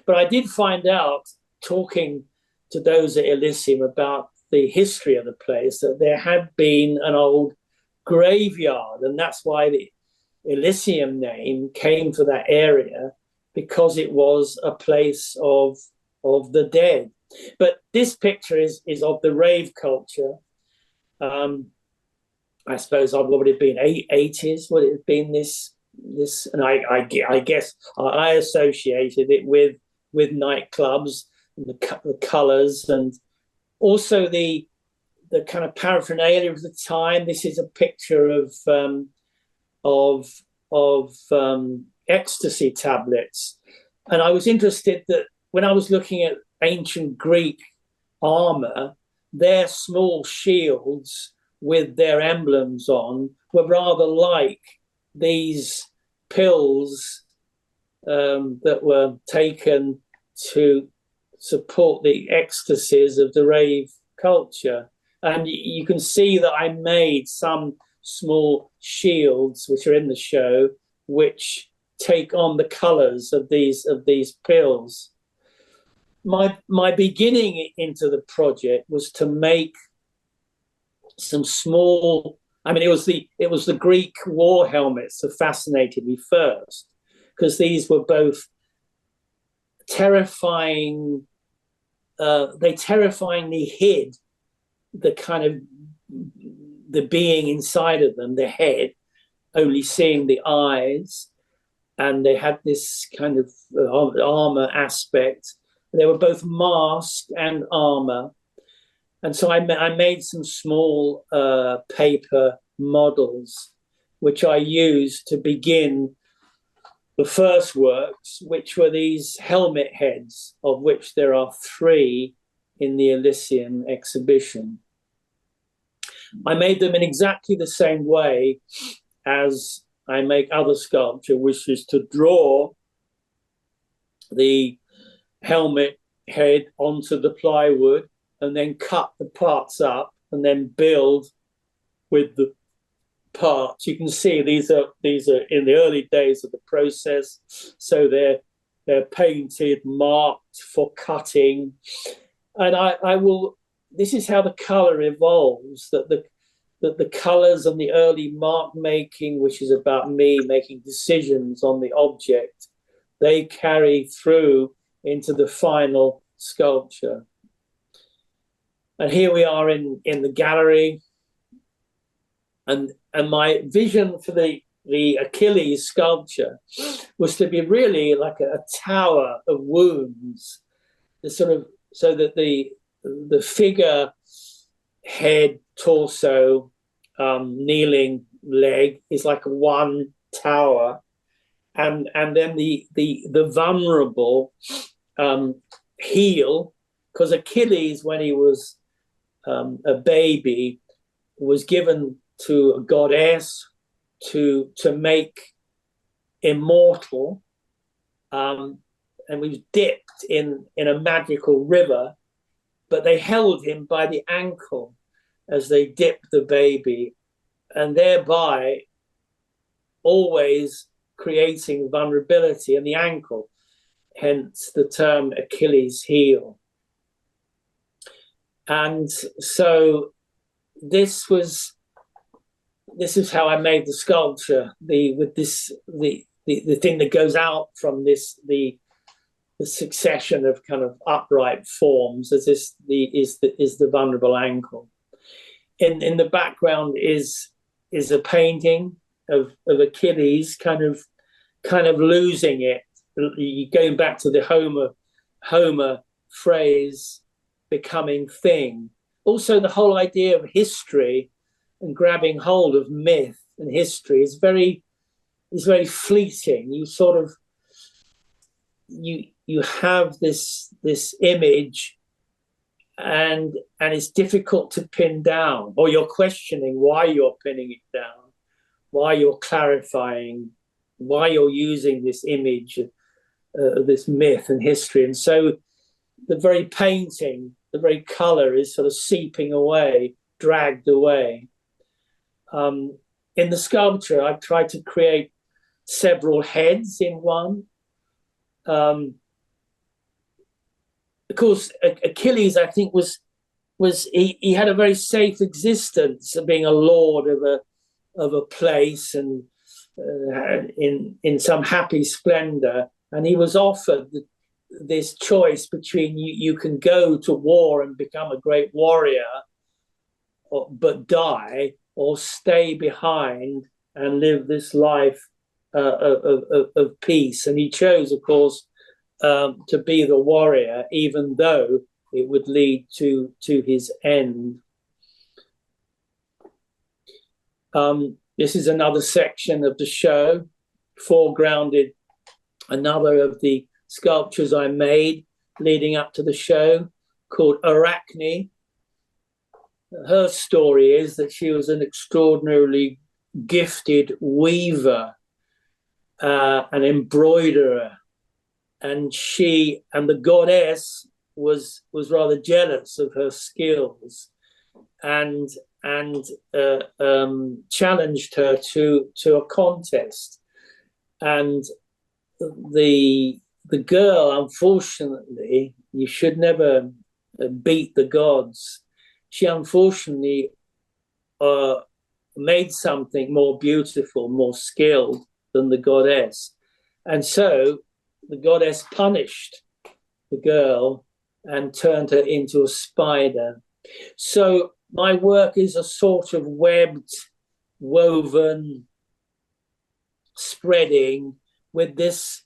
But I did find out, talking to those at Elysium about the history of the place, that there had been an old graveyard, and that's why the Elysium name came for that area, because it was a place of the dead. But this picture is of the rave culture. I suppose what would it have been, 80s? Would it have been this? And I guess I associated it with nightclubs and the colours, and also the kind of paraphernalia of the time. This is a picture of ecstasy tablets, and I was interested that when I was looking at ancient Greek armor, their small shields with their emblems on were rather like these pills that were taken to support the ecstasies of the rave culture. And you can see that I made some small shields, which are in the show, which take on the colors of these pills. My beginning into the project was to make some small, I mean, it was the Greek war helmets that fascinated me first, because these were both terrifying. They terrifyingly hid the kind of the being inside of them, the head, only seeing the eyes, and they had this kind of armor aspect. They were both mask and armor. And so I made some small paper models, which I used to begin the first works, which were these helmet heads, of which there are 3 in the Elysium exhibition. I made them in exactly the same way as I make other sculpture, which is to draw the helmet head onto the plywood and then cut the parts up and then build with the parts. You can see these are in the early days of the process, so they're painted, marked for cutting, and I will. This is how the color evolves. That the colors and the early mark making, which is about me making decisions on the object, they carry through into the final sculpture. And here we are in the gallery. And my vision for the Achilles sculpture was to be really like a tower of wounds, so that the figure, head, torso, kneeling leg is like one tower, and then the vulnerable heel, because Achilles, when he was a baby, was given to a goddess to make immortal, and was dipped in a magical river, but they held him by the ankle as they dipped the baby, and thereby always creating vulnerability, and the ankle, hence the term Achilles heel. And so this is how I made the sculpture. The thing that goes out from this, the succession of kind of upright forms, is the vulnerable ankle. In the background is a painting of Achilles kind of losing it. Going back to the Homer phrase, becoming thing. Also, the whole idea of history and grabbing hold of myth and history is very fleeting. You sort of you have this image, and it's difficult to pin down, or you're questioning why you're pinning it down, why you're clarifying, why you're using this image, this myth and history. And so the very painting, the very color is sort of seeping away, dragged away. In the sculpture, I've tried to create several heads in one. Of course, Achilles, I think, was he had a very safe existence of being a lord of a place and in some happy splendor, and he was offered this choice between you can go to war and become a great warrior, but die, or stay behind and live this life of peace. And he chose, of course, to be the warrior, even though it would lead to his end. This is another section of the show, foregrounded another of the sculptures I made leading up to the show, called Arachne. Her story is that she was an extraordinarily gifted weaver, an embroiderer, and the goddess was rather jealous of her skills, and challenged her to a contest. And the girl, unfortunately, you should never beat the gods. She unfortunately made something more beautiful, more skilled than the goddess. And so the goddess punished the girl and turned her into a spider. So my work is a sort of webbed, woven, spreading with this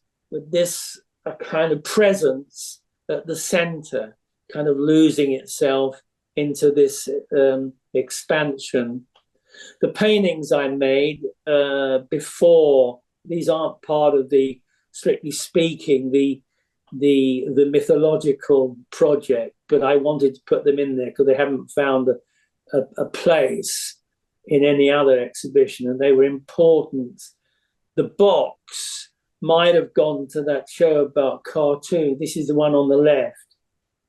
a kind of presence at the center, kind of losing itself into this expansion. The paintings I made before, these aren't part of the, strictly speaking, the mythological project, but I wanted to put them in there because they haven't found a place in any other exhibition, and they were important. The box might have gone to that show about cartoon. This is the one on the left.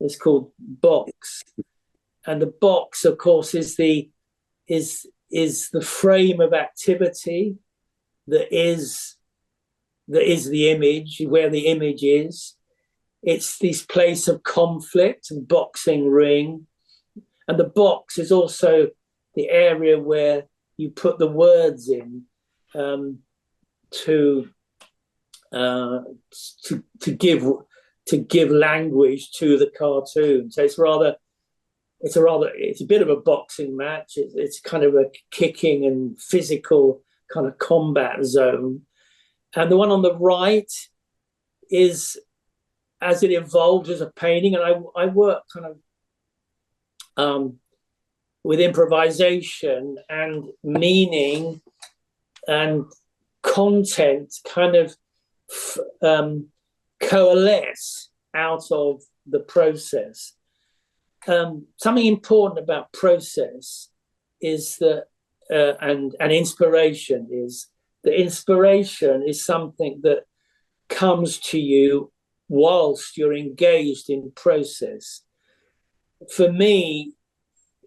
It's called Box. And the box, of course, is the frame of activity that is the image, where the image is. It's this place of conflict and boxing ring. And the box is also the area where you put the words in to give language to the cartoon. So it's a bit of a boxing match. It's kind of a kicking and physical kind of combat zone. And the one on the right is as it evolved as a painting. And I work kind of with improvisation and meaning and content kind of coalesce out of the process. Something important about process is that, and inspiration is, the inspiration is something that comes to you whilst you're engaged in process. For me,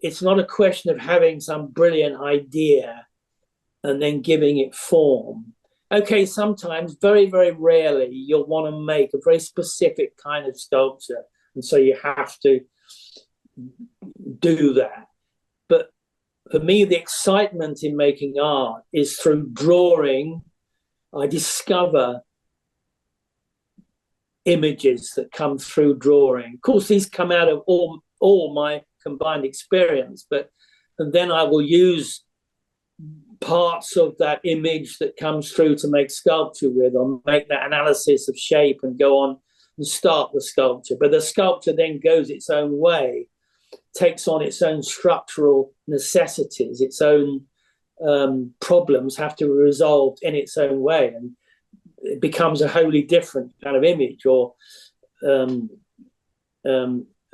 it's not a question of having some brilliant idea and then giving it form. Okay, sometimes, very, very rarely, you'll want to make a very specific kind of sculpture. And so you have to do that. But for me, the excitement in making art is through drawing. I discover images that come through drawing. Of course, these come out of all my combined experience, but and then I will use parts of that image that comes through to make sculpture with, or make that analysis of shape and go on and start the sculpture. But the sculpture then goes its own way, takes on its own structural necessities, its own problems have to be resolved in its own way, and it becomes a wholly different kind of image, or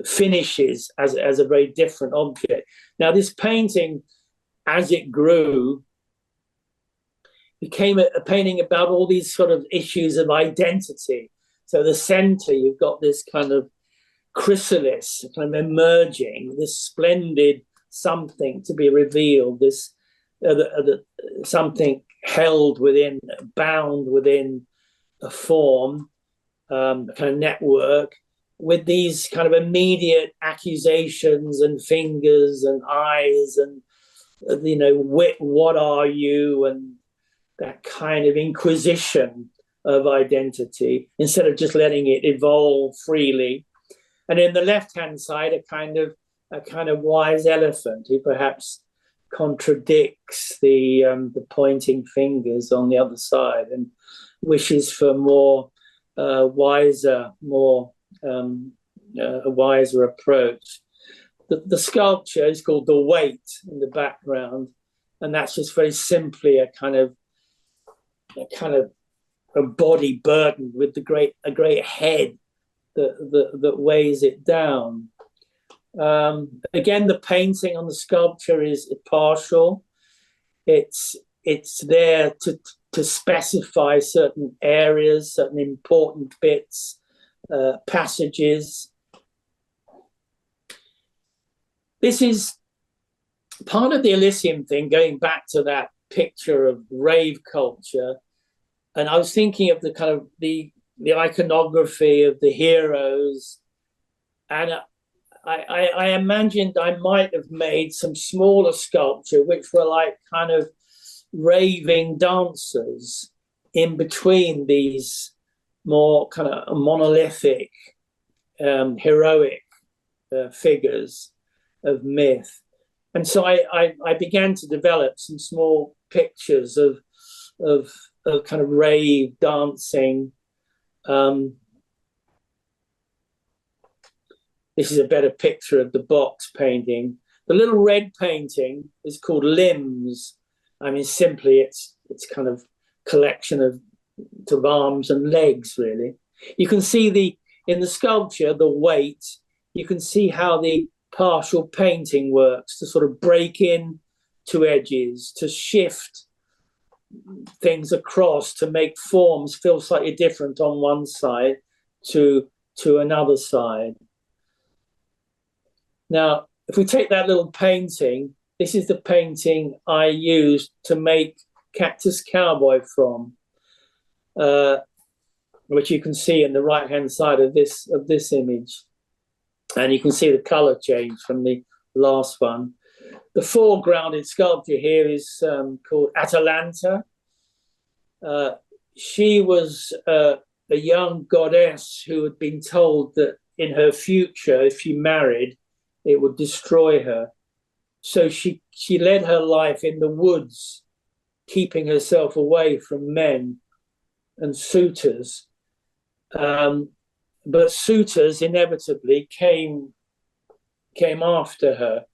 finishes as a very different object. Now, this painting, as it grew, became a painting about all these sort of issues of identity. So the center, you've got this kind of chrysalis kind of emerging, this splendid something to be revealed, this something held within, bound within a form, a kind of network, with these kind of immediate accusations and fingers and eyes and, you know, what are you, and that kind of inquisition of identity, instead of just letting it evolve freely. And in the left-hand side, a kind of wise elephant who perhaps contradicts the pointing fingers on the other side and wishes for more a wiser approach. The sculpture is called The Weight in the background, and that's just very simply a kind of a body burdened with a great head that weighs it down. Again, the painting on the sculpture is partial. It's there to specify certain areas, certain important bits, passages. This is part of the Elysium thing, going back to that picture of rave culture. And I was thinking of the kind of the iconography of the heroes, and I imagined I might have made some smaller sculpture which were like kind of raving dancers in between these more kind of monolithic, heroic figures of myth. And so I began to develop some small pictures of kind of rave dancing. This is a better picture of the box painting. The little red painting is called Limbs. I mean, simply it's kind of collection of arms and legs, really. You can see in the sculpture, the weight, you can see how the partial painting works to sort of break in to edges, to shift things across, to make forms feel slightly different on one side to another side. Now, if we take that little painting, this is the painting I used to make Cactus Cowboy from, which you can see in the right-hand side of this image. And you can see the color change from the last one. The foregrounded sculpture here is called Atalanta. She was a young goddess who had been told that in her future, if she married, it would destroy her. So she led her life in the woods, keeping herself away from men and suitors. But suitors inevitably came after her,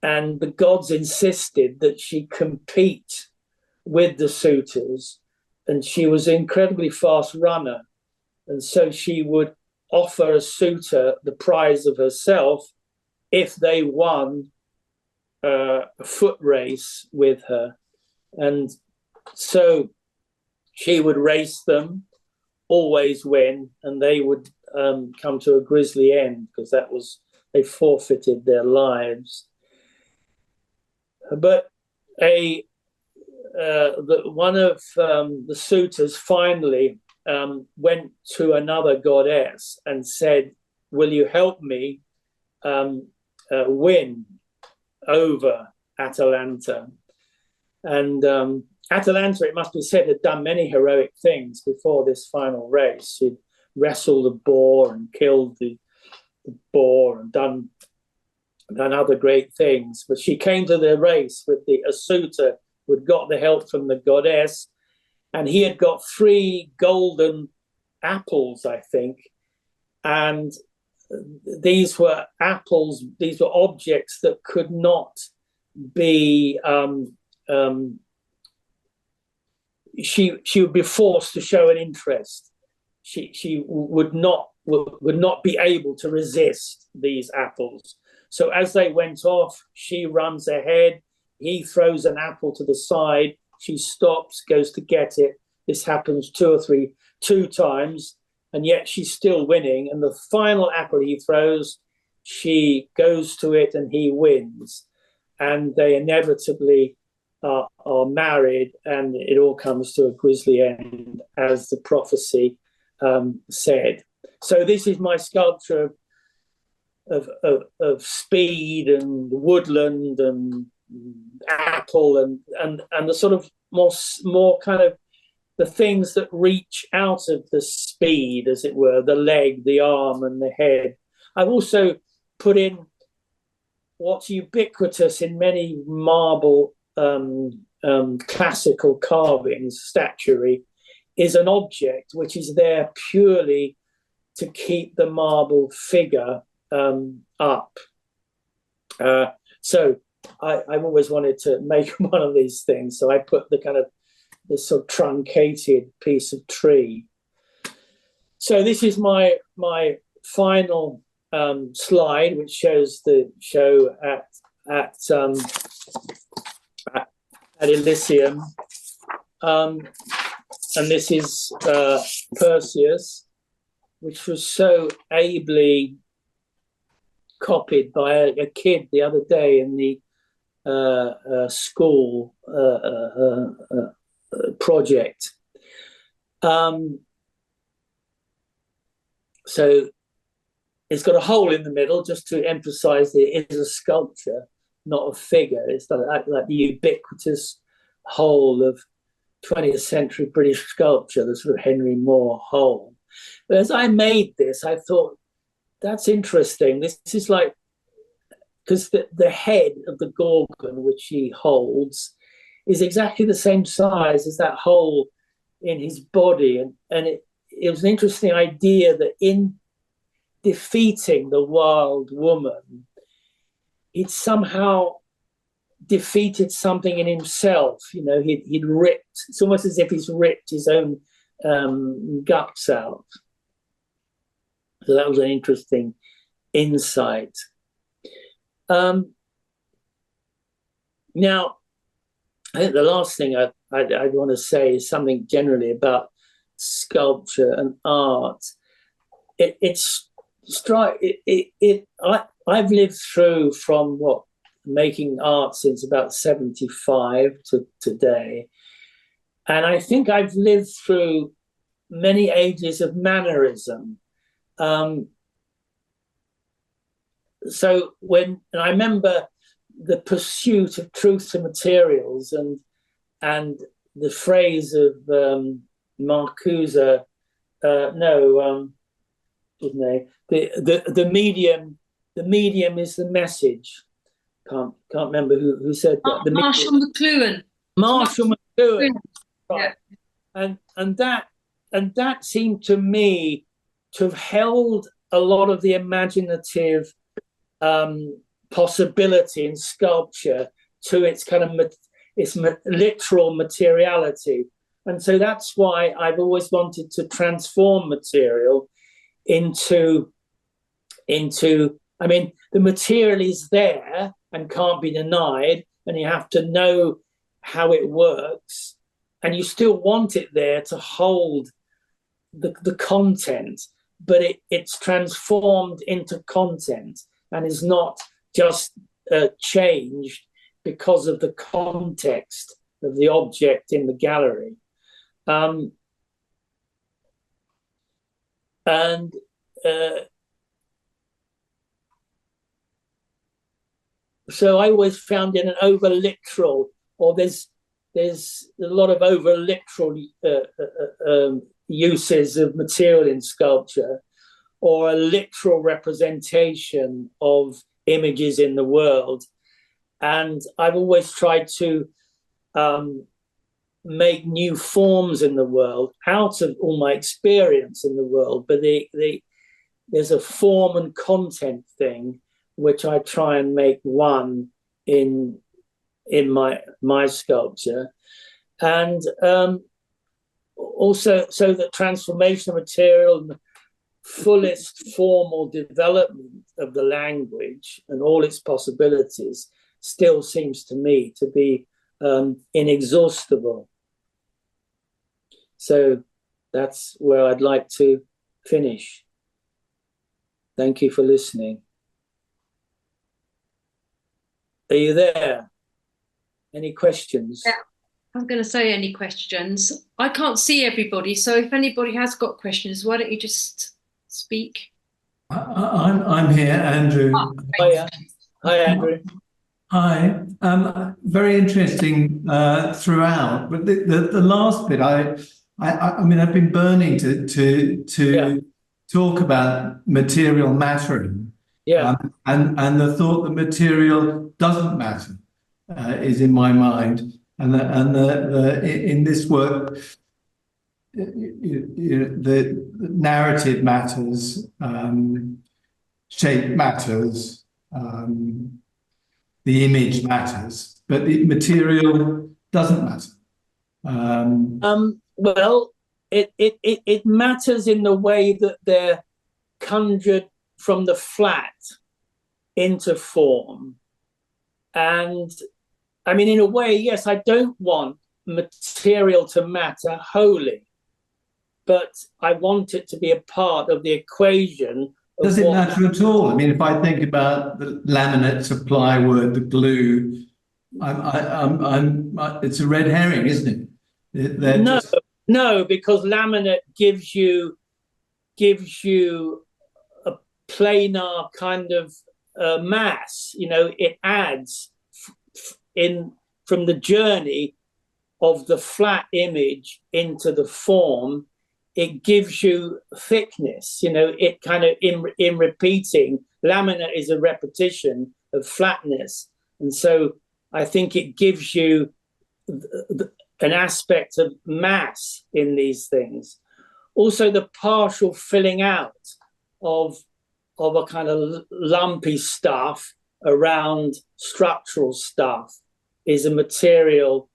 and the gods insisted that she compete with the suitors, and she was an incredibly fast runner, and so she would offer a suitor the prize of herself if they won a foot race with her. And so she would race them, always win, and they would come to a grisly end, because they forfeited their lives. But a one of the suitors finally went to another goddess and said, "Will you help me win over Atalanta?" And Atalanta, it must be said, had done many heroic things before this final race. She'd wrestled a boar and killed the boar and done other great things. But she came to the race with a suitor who had got the help from the goddess, and he had got 3 golden apples, I think. And these were apples, these were objects that could not be she would be forced to show an interest. She would not be able to resist these apples. So as they went off, she runs ahead. He throws an apple to the side. She stops, goes to get it. This happens 2 times, and yet she's still winning. And the final apple he throws, she goes to it, and he wins. And they inevitably are married, and it all comes to a grisly end, as the prophecy said. So this is my sculpture of speed and woodland and apple and the sort of more kind of the things that reach out of the speed, as it were, the leg, the arm, and the head. I've also put in what's ubiquitous in many marble classical carvings, statuary, is an object which is there purely to keep the marble figure up. So I've always wanted to make one of these things. So I put this sort of truncated piece of tree. So this is my final slide, which shows the show at Elysium. And this is Perseus, which was so ably copied by a kid the other day in the school project. So it's got a hole in the middle just to emphasize that it is a sculpture, not a figure. It's like the ubiquitous hole of 20th century British sculpture, the sort of Henry Moore hole. But as I made this, I thought, that's interesting. This is like, because the head of the Gorgon, which he holds, is exactly the same size as that hole in his body. And it was an interesting idea that in defeating the wild woman, he'd somehow defeated something in himself. You know, he'd ripped, it's almost as if he's ripped his own guts out. So that was an interesting insight. Now, I think the last thing I want to say is something generally about sculpture and art. I've lived through from making art since about 75 to today. And I think I've lived through many ages of mannerism. So and I remember the pursuit of truth to materials and the phrase of Marcuse, the medium is the message. Can't remember who said that. Marshall McLuhan. Marshall McLuhan. Right. Yeah. And that seemed to me to have held a lot of the imaginative possibility in sculpture to its kind of literal materiality. And so that's why I've always wanted to transform material into I mean, the material is there and can't be denied, and you have to know how it works, and you still want it there to hold the content, but it's transformed into content and is not just changed because of the context of the object in the gallery. So I always found in an over-literal, or there's a lot of over-literal uses of material in sculpture, or a literal representation of images in the world. And I've always tried to make new forms in the world out of all my experience in the world. But there's a form and content thing which I try and make one in my sculpture. And also, so that transformation of material and the fullest formal development of the language and all its possibilities still seems to me to be inexhaustible. So that's where I'd like to finish. Thank you for listening. Are you there? Any questions? Yeah, I'm going to say any questions. I can't see everybody, so if anybody has got questions, why don't you just speak? I'm here, Andrew. Oh, yeah. Hi, Andrew. Hi. Very interesting throughout, but the last bit, I mean, I've been burning to talk about material mattering. Yeah. And the thought that material doesn't matter is in my mind, and in this work, the narrative matters, shape matters, the image matters, but the material doesn't matter. Well, it matters in the way that they're conjured from the flat into form. And I mean, in a way, yes, I don't want material to matter wholly, but I want it to be a part of the equation. Does it matter at all? I mean, if I think about the laminates, the plywood, the glue, it's a red herring, isn't it? No, because laminate gives you a planar kind of mass. You know, it adds from the journey of the flat image into the form. It gives you thickness. You know, it kind of in repeating. Laminate is a repetition of flatness, and so I think it gives you an aspect of mass in these things. Also, the partial filling out of a kind of lumpy stuff around structural stuff is materially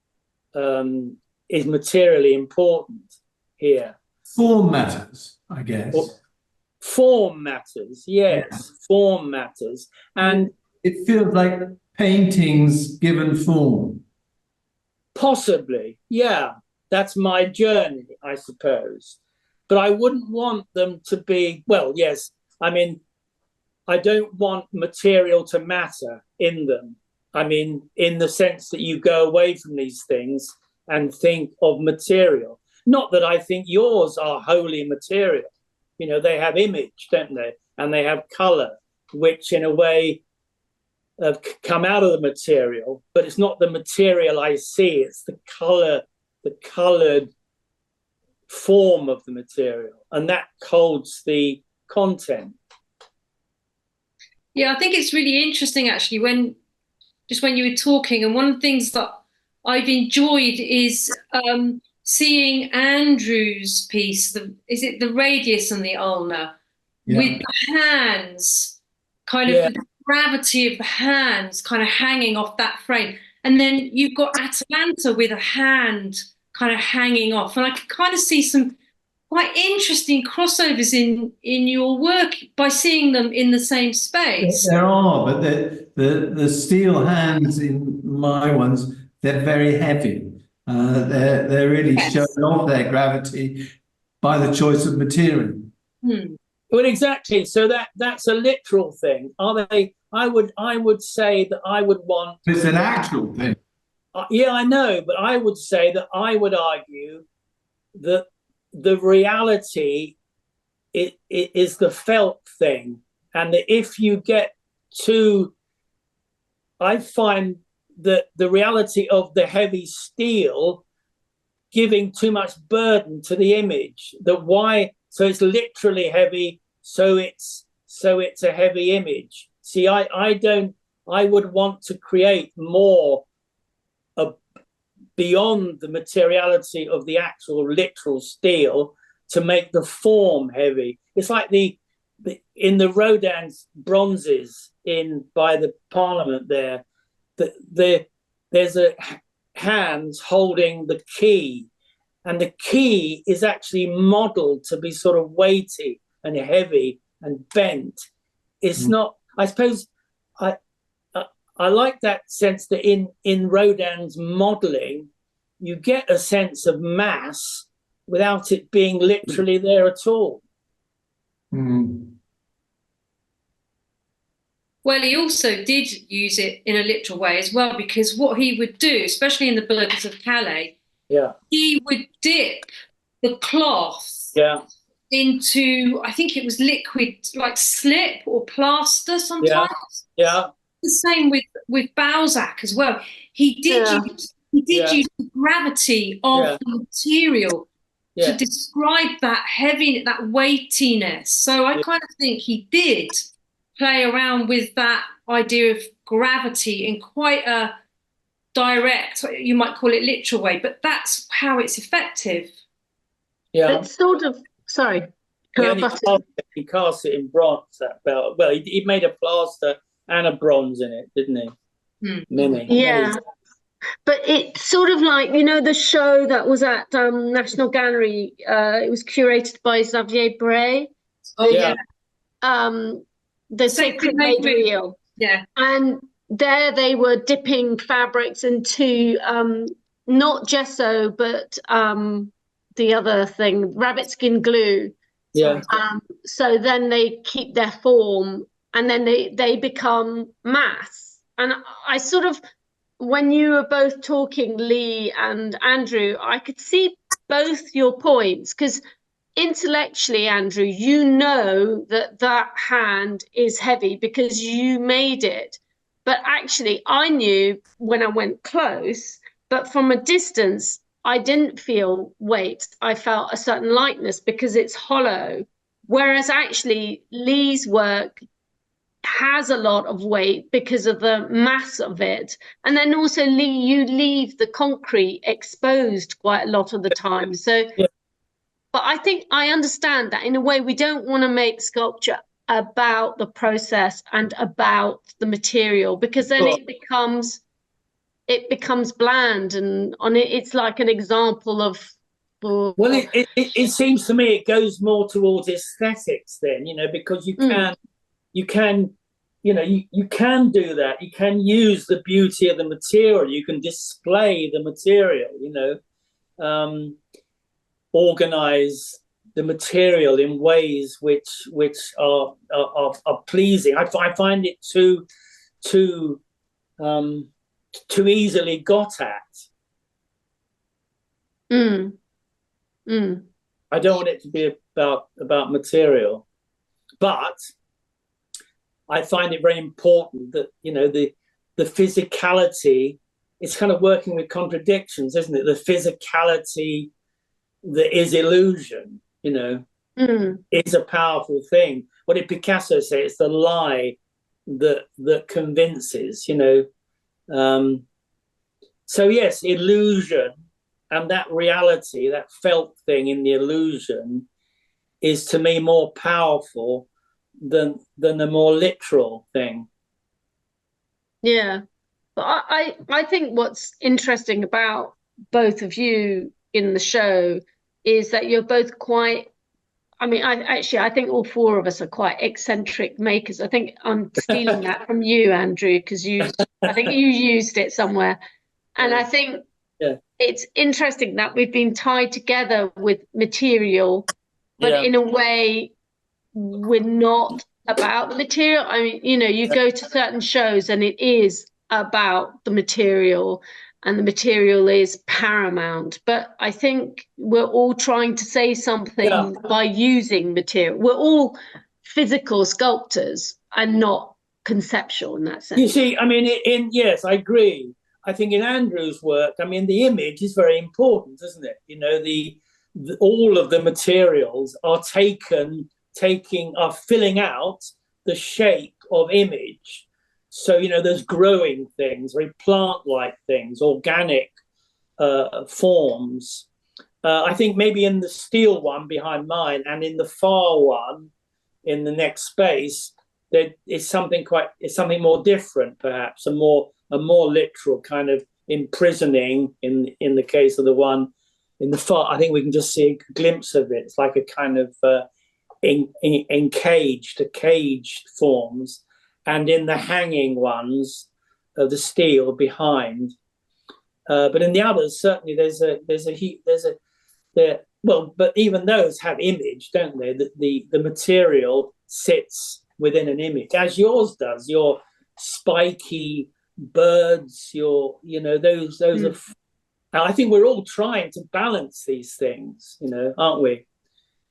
important here. Form matters, I guess. Form matters, yes. Yeah. Form matters. And it feels like paintings given form. Possibly, yeah. That's my journey, I suppose. But I wouldn't want them to be, well, yes, I mean, I don't want material to matter in them. I mean, in the sense that you go away from these things and think of material. Not that I think yours are wholly material. You know, they have image, don't they? And they have color, which in a way have come out of the material, but it's not the material I see, it's the color, the colored form of the material, and that holds the content. Yeah, I think it's really interesting actually when you were talking, and one of the things that I've enjoyed is seeing Andrew's piece, is it the radius and the ulna, with the hands, kind of the gravity of the hands kind of hanging off that frame. And then you've got Atalanta with a hand kind of hanging off. And I can kind of see some quite interesting crossovers in your work by seeing them in the same space. There are, but the steel hands in my ones, they're very heavy. They're really showing off their gravity by the choice of material. Well, exactly. So that's a literal thing. Are they? I would say that I would want. It's an actual thing. Yeah, I know, but I would say that I would argue that the reality it is the felt thing, and that if you get too, I find that the reality of the heavy steel giving too much burden to the image. That why? So it's literally heavy. So it's a heavy image. See, I don't. I would want to create more beyond the materiality of the actual literal steel to make the form heavy. It's like the in the Rodin's bronzes in by the Parliament there. There's a hands holding the key, and the key is actually modelled to be sort of weighty and heavy and bent. It's not. I suppose I like that sense that in Rodin's modelling, you get a sense of mass without it being literally there at all. Mm. Well, he also did use it in a literal way as well, because what he would do, especially in the Burghers of Calais, he would dip the cloth into, I think it was liquid, like slip or plaster sometimes. Yeah. The same with Balzac as well. He did use the gravity of the material to describe that heaviness, that weightiness. So I kind of think he did play around with that idea of gravity in quite a direct, you might call it literal way, but that's how it's effective. Yeah. It's sort of, sorry. He cast it in bronze, that belt. Well, he made a plaster and a bronze in it, didn't he? Many. But it's sort of like, you know, the show that was at National Gallery, it was curated by Xavier Bray. The Sacred Material. Yeah. And there they were dipping fabrics into not gesso, but the other thing, rabbit skin glue. Yeah. So then they keep their form, and then they become mass. And I sort of, when you were both talking, Lee and Andrew, I could see both your points, because intellectually, Andrew, you know that hand is heavy because you made it. But actually, I knew when I went close, but from a distance, I didn't feel weight. I felt a certain lightness because it's hollow. Whereas actually, Lee's work has a lot of weight because of the mass of it. And then also, Lee, you leave the concrete exposed quite a lot of the time. So, but I think I understand that in a way we don't want to make sculpture about the process and about the material, because then it becomes bland, and on it's like an example of. Well, it seems to me it goes more towards aesthetics then, you know, because you can you can do that. You can use the beauty of the material. You can display the material, you know, organize the material in ways which are pleasing. I find it too easily got at. I don't want it to be about material, but I find it very important that, you know, the physicality, it's kind of working with contradictions, isn't it? The physicality that is illusion, you know, is a powerful thing. What did Picasso say? It's the lie that convinces, you know. So yes, illusion and that reality, that felt thing in the illusion, is to me more powerful than the more literal thing. Yeah, but I think what's interesting about both of you in the show is that you're both quite, I mean, I think all four of us are quite eccentric makers. I think I'm stealing that from you, Andrew, because I think you used it somewhere. And I think it's interesting that we've been tied together with material, but in a way we're not about the material. I mean, you know, you go to certain shows and it is about the material. and the material is paramount. But I think we're all trying to say something by using material. We're all physical sculptors and not conceptual in that sense. You see, I mean, yes, I agree. I think in Andrew's work, I mean, the image is very important, isn't it? You know, all of the materials are are filling out the shape of image. So, you know, there's growing things, very plant-like things, organic forms. I think maybe in the steel one behind mine and in the far one in the next space, there is something more different, perhaps, a more literal kind of imprisoning in the case of the one in the far. I think we can just see a glimpse of it. It's like a kind of caged forms, and in the hanging ones of the steel behind. But in the others, certainly but even those have image, don't they? The material sits within an image, as yours does. Your spiky birds, those are. I think we're all trying to balance these things, aren't we?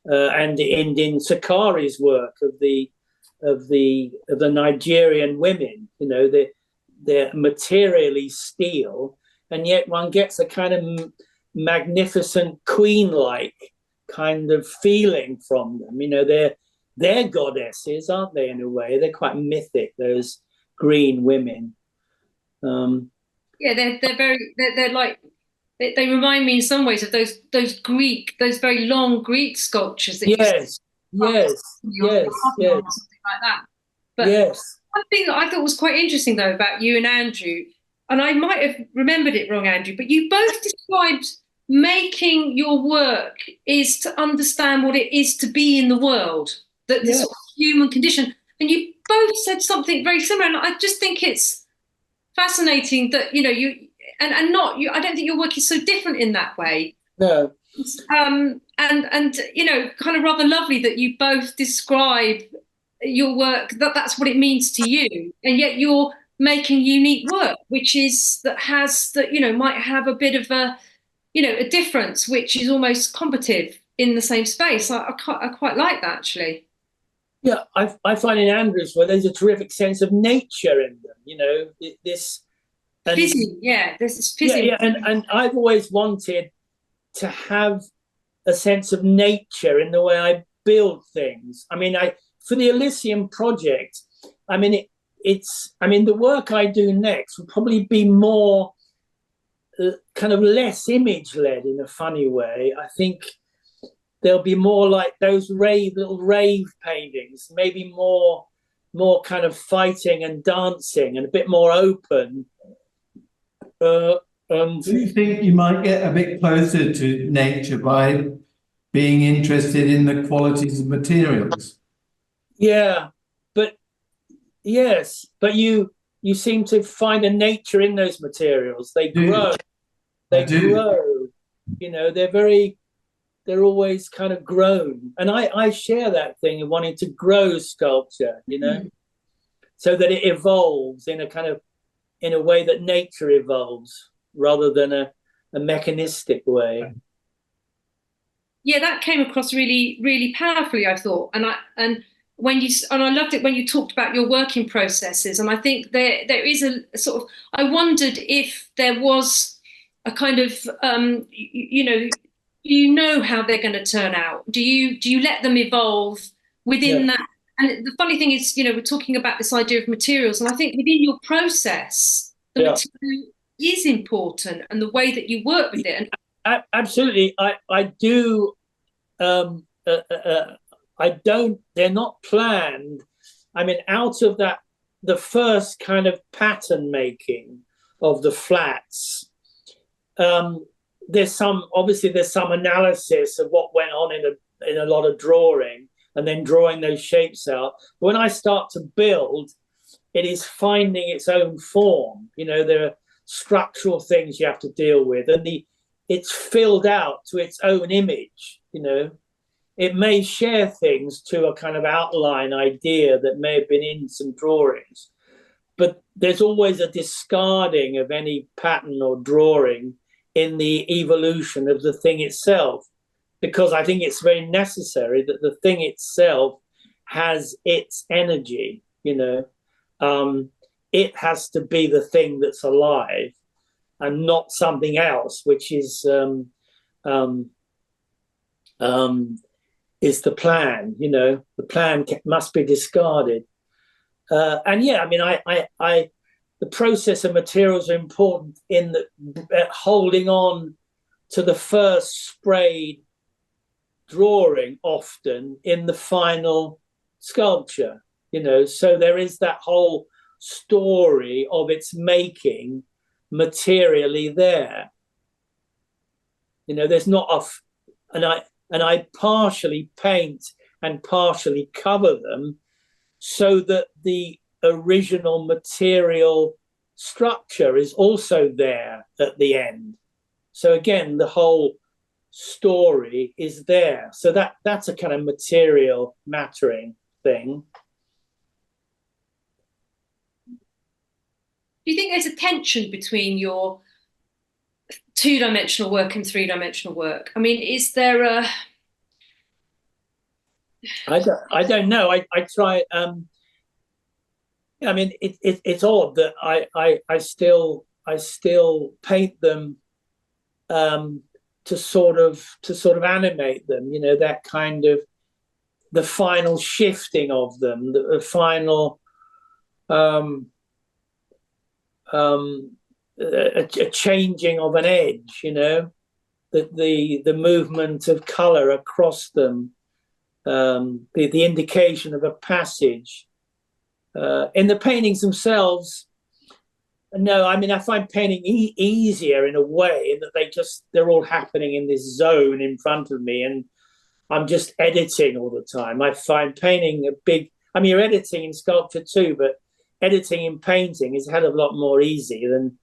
And in Sokari's work of the Nigerian women, they're materially steel, and yet one gets a kind of magnificent queen-like kind of feeling from them. They're goddesses, aren't they? In a way, they're quite mythic. Those green women. Yeah, they're like. They remind me in some ways of those very long Greek sculptures that yes, like that. But yes. one thing that I thought was quite interesting though about you and Andrew, and I might have remembered it wrong, Andrew, but you both described making your work is to understand what it is to be in the world, that the sort of human condition, and you both said something very similar, and I just think it's fascinating that you. And not you. I don't think your work is so different in that way. No. And kind of rather lovely that you both describe your work that's what it means to you, and yet you're making unique work, which is might have a bit of a difference, which is almost combative in the same space. I quite like that actually. Yeah, I find in Andrew's where there's a terrific sense of nature in them. This. Fizzy, this is fizzy. Yeah, and I've always wanted to have a sense of nature in the way I build things. I mean, for the Elysium project, I mean, the work I do next will probably be more kind of less image-led in a funny way. I think there'll be more like those little rave paintings, maybe more kind of fighting and dancing and a bit more open. Do you think you might get a bit closer to nature by being interested in the qualities of materials? Yeah, but yes, but you seem to find a nature in those materials. They grow. They grow. They're always kind of grown. And I share that thing of wanting to grow sculpture, so that it evolves in a way that nature evolves rather than a mechanistic way. Yeah, that came across really, really powerfully, I thought. And I loved it when you talked about your working processes. And I think there is a sort of, I wondered if there was a kind of, how they're going to turn out. Do you let them evolve within that? And the funny thing is, we're talking about this idea of materials, and I think within your process, the material is important, and the way that you work with it. And absolutely, I do. I don't. They're not planned. I mean, out of that, the first kind of pattern making of the flats. There's some analysis of what went on in a lot of drawing, and then drawing those shapes out. When I start to build, it is finding its own form. There are structural things you have to deal with, and it's filled out to its own image. It may share things to a kind of outline idea that may have been in some drawings, but there's always a discarding of any pattern or drawing in the evolution of the thing itself, because I think it's very necessary that the thing itself has its energy, you know. It has to be the thing that's alive and not something else, which is the plan, you know. The plan must be discarded. And yeah, I mean, the process of materials are important in holding on to the first sprayed drawing often in the final sculpture, you know. So there is that whole story of its making materially there. You know, there's not and I partially paint and partially cover them so that the original material structure is also there at the end. So again, the whole story is there. So that's a kind of material mattering thing. Do you think there's a tension between your two-dimensional work and three-dimensional work? I mean, is there a... I don't know. I try. I mean, it's odd that I still paint them to sort of animate them. You know, that kind of the final shifting of them, the final a changing of an edge. You know, the movement of color across them. The indication of a passage. In the paintings themselves, no, I mean, I find painting easier in a way in that they're all happening in this zone in front of me, and I'm just editing all the time. I find painting I mean, you're editing in sculpture too, but editing in painting is a hell of a lot more easy than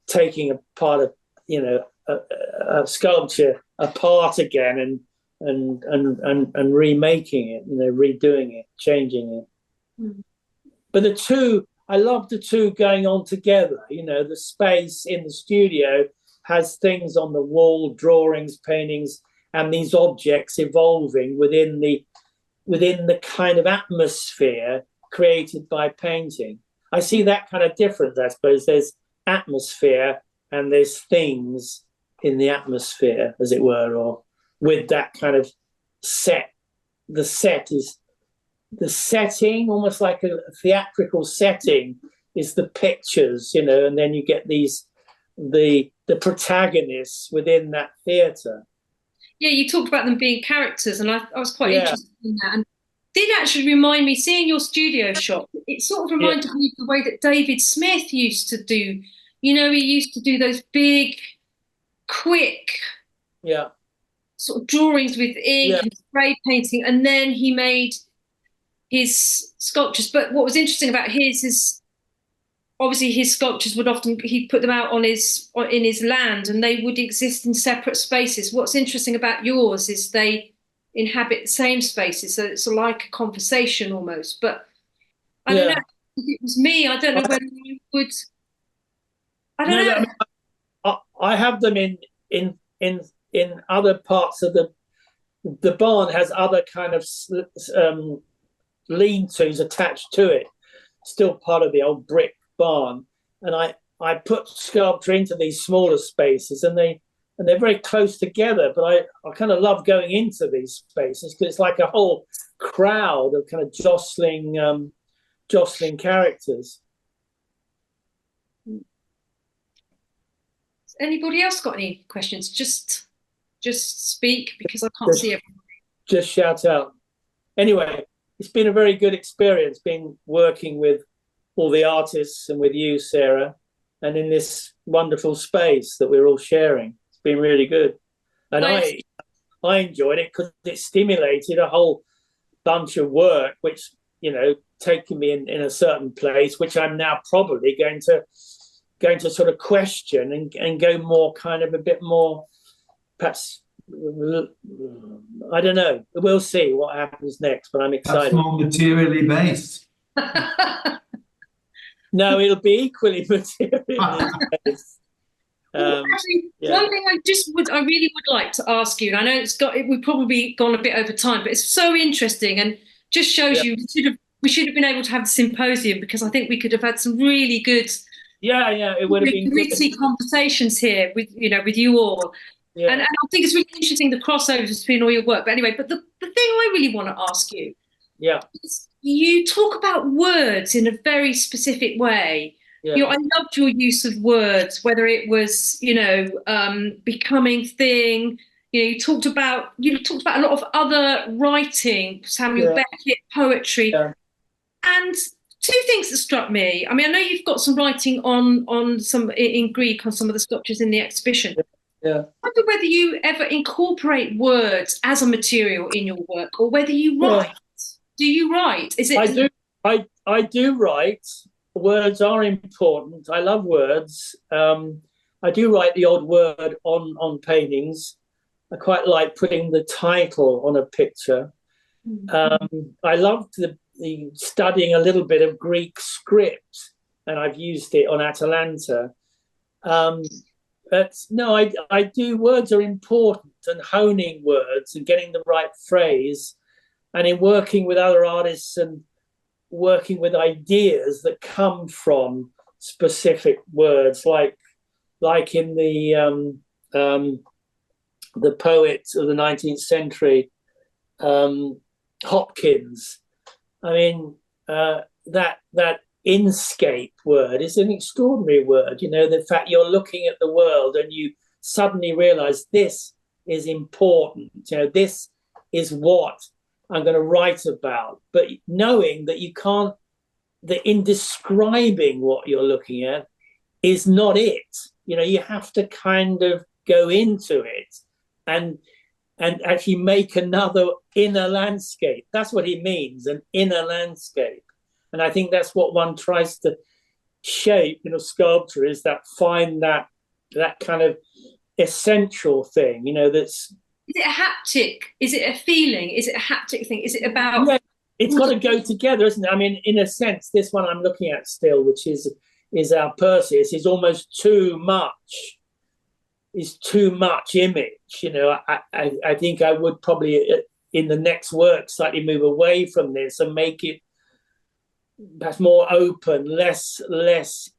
taking a part of, you know, a sculpture apart again and remaking it, you know, redoing it, changing it. Mm. But I love the two going on together. You know, the space in the studio has things on the wall, drawings, paintings, and these objects evolving within the kind of atmosphere created by painting. I see that kind of difference, I suppose. There's atmosphere and there's things in the atmosphere, as it were, or with that kind of set. The set is the setting, almost like a theatrical setting, is the pictures, you know, and then you get the protagonists within that theatre. Yeah, you talked about them being characters, and I was quite interested in that. And did actually remind me, seeing your studio shop, it sort of reminded me of the way that David Smith used to do. You know, he used to do those big, quick, sort of drawings with ink and spray painting, and then he made his sculptures. But what was interesting about his is obviously his sculptures would often, he'd put them out in his land, and they would exist in separate spaces. What's interesting about yours is they inhabit the same spaces, so it's like a conversation almost. But I don't know if it was me. I don't know whether you would. I don't know. I mean, I have them in other parts of the barn. Has other kind of lean-tos attached to it, still part of the old brick barn, and I put sculpture into these smaller spaces, and they're very close together, but I kind of love going into these spaces because it's like a whole crowd of kind of jostling characters. Has anybody else got any questions? Just speak, because I can't see everything. Just shout out. Anyway, it's been a very good experience working with all the artists and with you, Sarah, and in this wonderful space that we're all sharing. It's been really good. And nice. I enjoyed it because it stimulated a whole bunch of work, which, you know, taken me in a certain place, which I'm now probably going to sort of question and go more kind of a bit more, perhaps, I don't know. We'll see what happens next, but I'm excited. That's more materially based. No, it'll be equally materialist. Actually, one thing I really would like to ask you, and I know we've probably gone a bit over time, but it's so interesting and just shows you we should have been able to have the symposium, because I think we could have had some really good, it would have been gritty conversations here with you all. Yeah. And I think it's really interesting, the crossovers between all your work. But anyway, the thing I really want to ask you, is you talk about words in a very specific way. Yeah. I loved your use of words, whether it was, becoming thing. You talked about a lot of other writing, Samuel Beckett, poetry. Yeah. And two things that struck me. I mean, I know you've got some writing on some in Greek on some of the sculptures in the exhibition. Yeah. I wonder whether you ever incorporate words as a material in your work, or whether you write. Do you write? I do write. Words are important. I love words. I do write the odd word on paintings. I quite like putting the title on a picture. I loved the studying a little bit of Greek script, and I've used it on Atalanta. But no, I do. Words are important, and honing words and getting the right phrase, and in working with other artists and working with ideas that come from specific words, like in the poet of the 19th century, Hopkins. I mean, that inscape word is an extraordinary word. The fact you're looking at the world and you suddenly realize this is important. This is what I'm going to write about. But knowing that that in describing what you're looking at is not it. You have to kind of go into it and actually make another inner landscape. That's what he means, an inner landscape. And I think that's what one tries to shape in a sculpture, is find that kind of essential thing, that's... Is it a haptic? Is it a feeling? Is it a haptic thing? Is it about... Yeah, it's got to go together, isn't it? I mean, in a sense, this one I'm looking at still, which is our Perseus, is almost too much. Is too much image. I think I would probably, in the next work, slightly move away from this and make it perhaps more open, less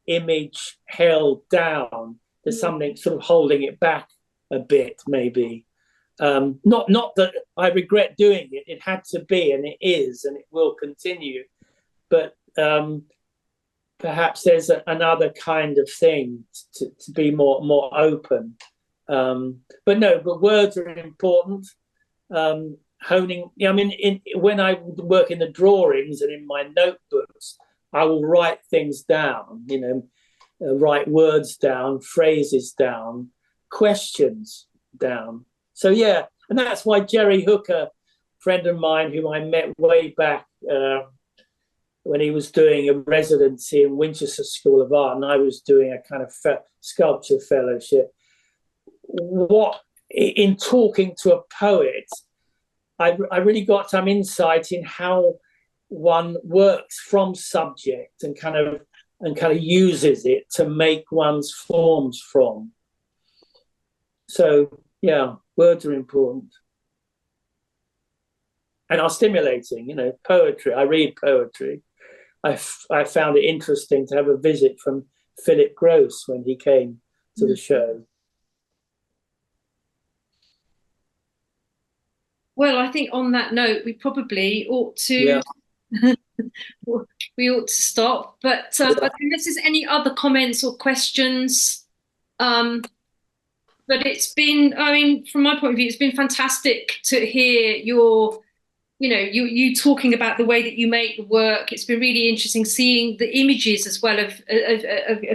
image held down. There's something sort of holding it back a bit, maybe. Not that I regret doing it. It had to be, and it is, and it will continue. But perhaps there's another kind of thing to be more open. But words are important. Honing. I mean, when I work in the drawings and in my notebooks, I will write things down. Write words down, phrases down, questions down. So and that's why Jerry Hooker, friend of mine who I met way back when he was doing a residency in Winchester School of Art, and I was doing a kind of sculpture fellowship. In talking to a poet, I really got some insight in how one works from subject and kind of uses it to make one's forms from. So words are important and are stimulating. Poetry. I read poetry. I found it interesting to have a visit from Philip Gross when he came to the show. Well, I think on that note, we probably ought to we ought to stop. But unless there's any other comments or questions, but it's been, I mean, from my point of view, it's been fantastic to hear you talking about the way that you make the work. It's been really interesting seeing the images as well of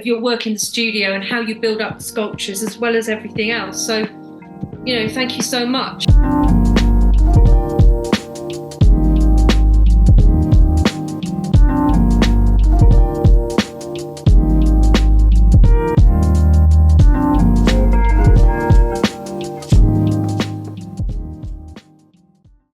your work in the studio and how you build up the sculptures as well as everything else. So, thank you so much.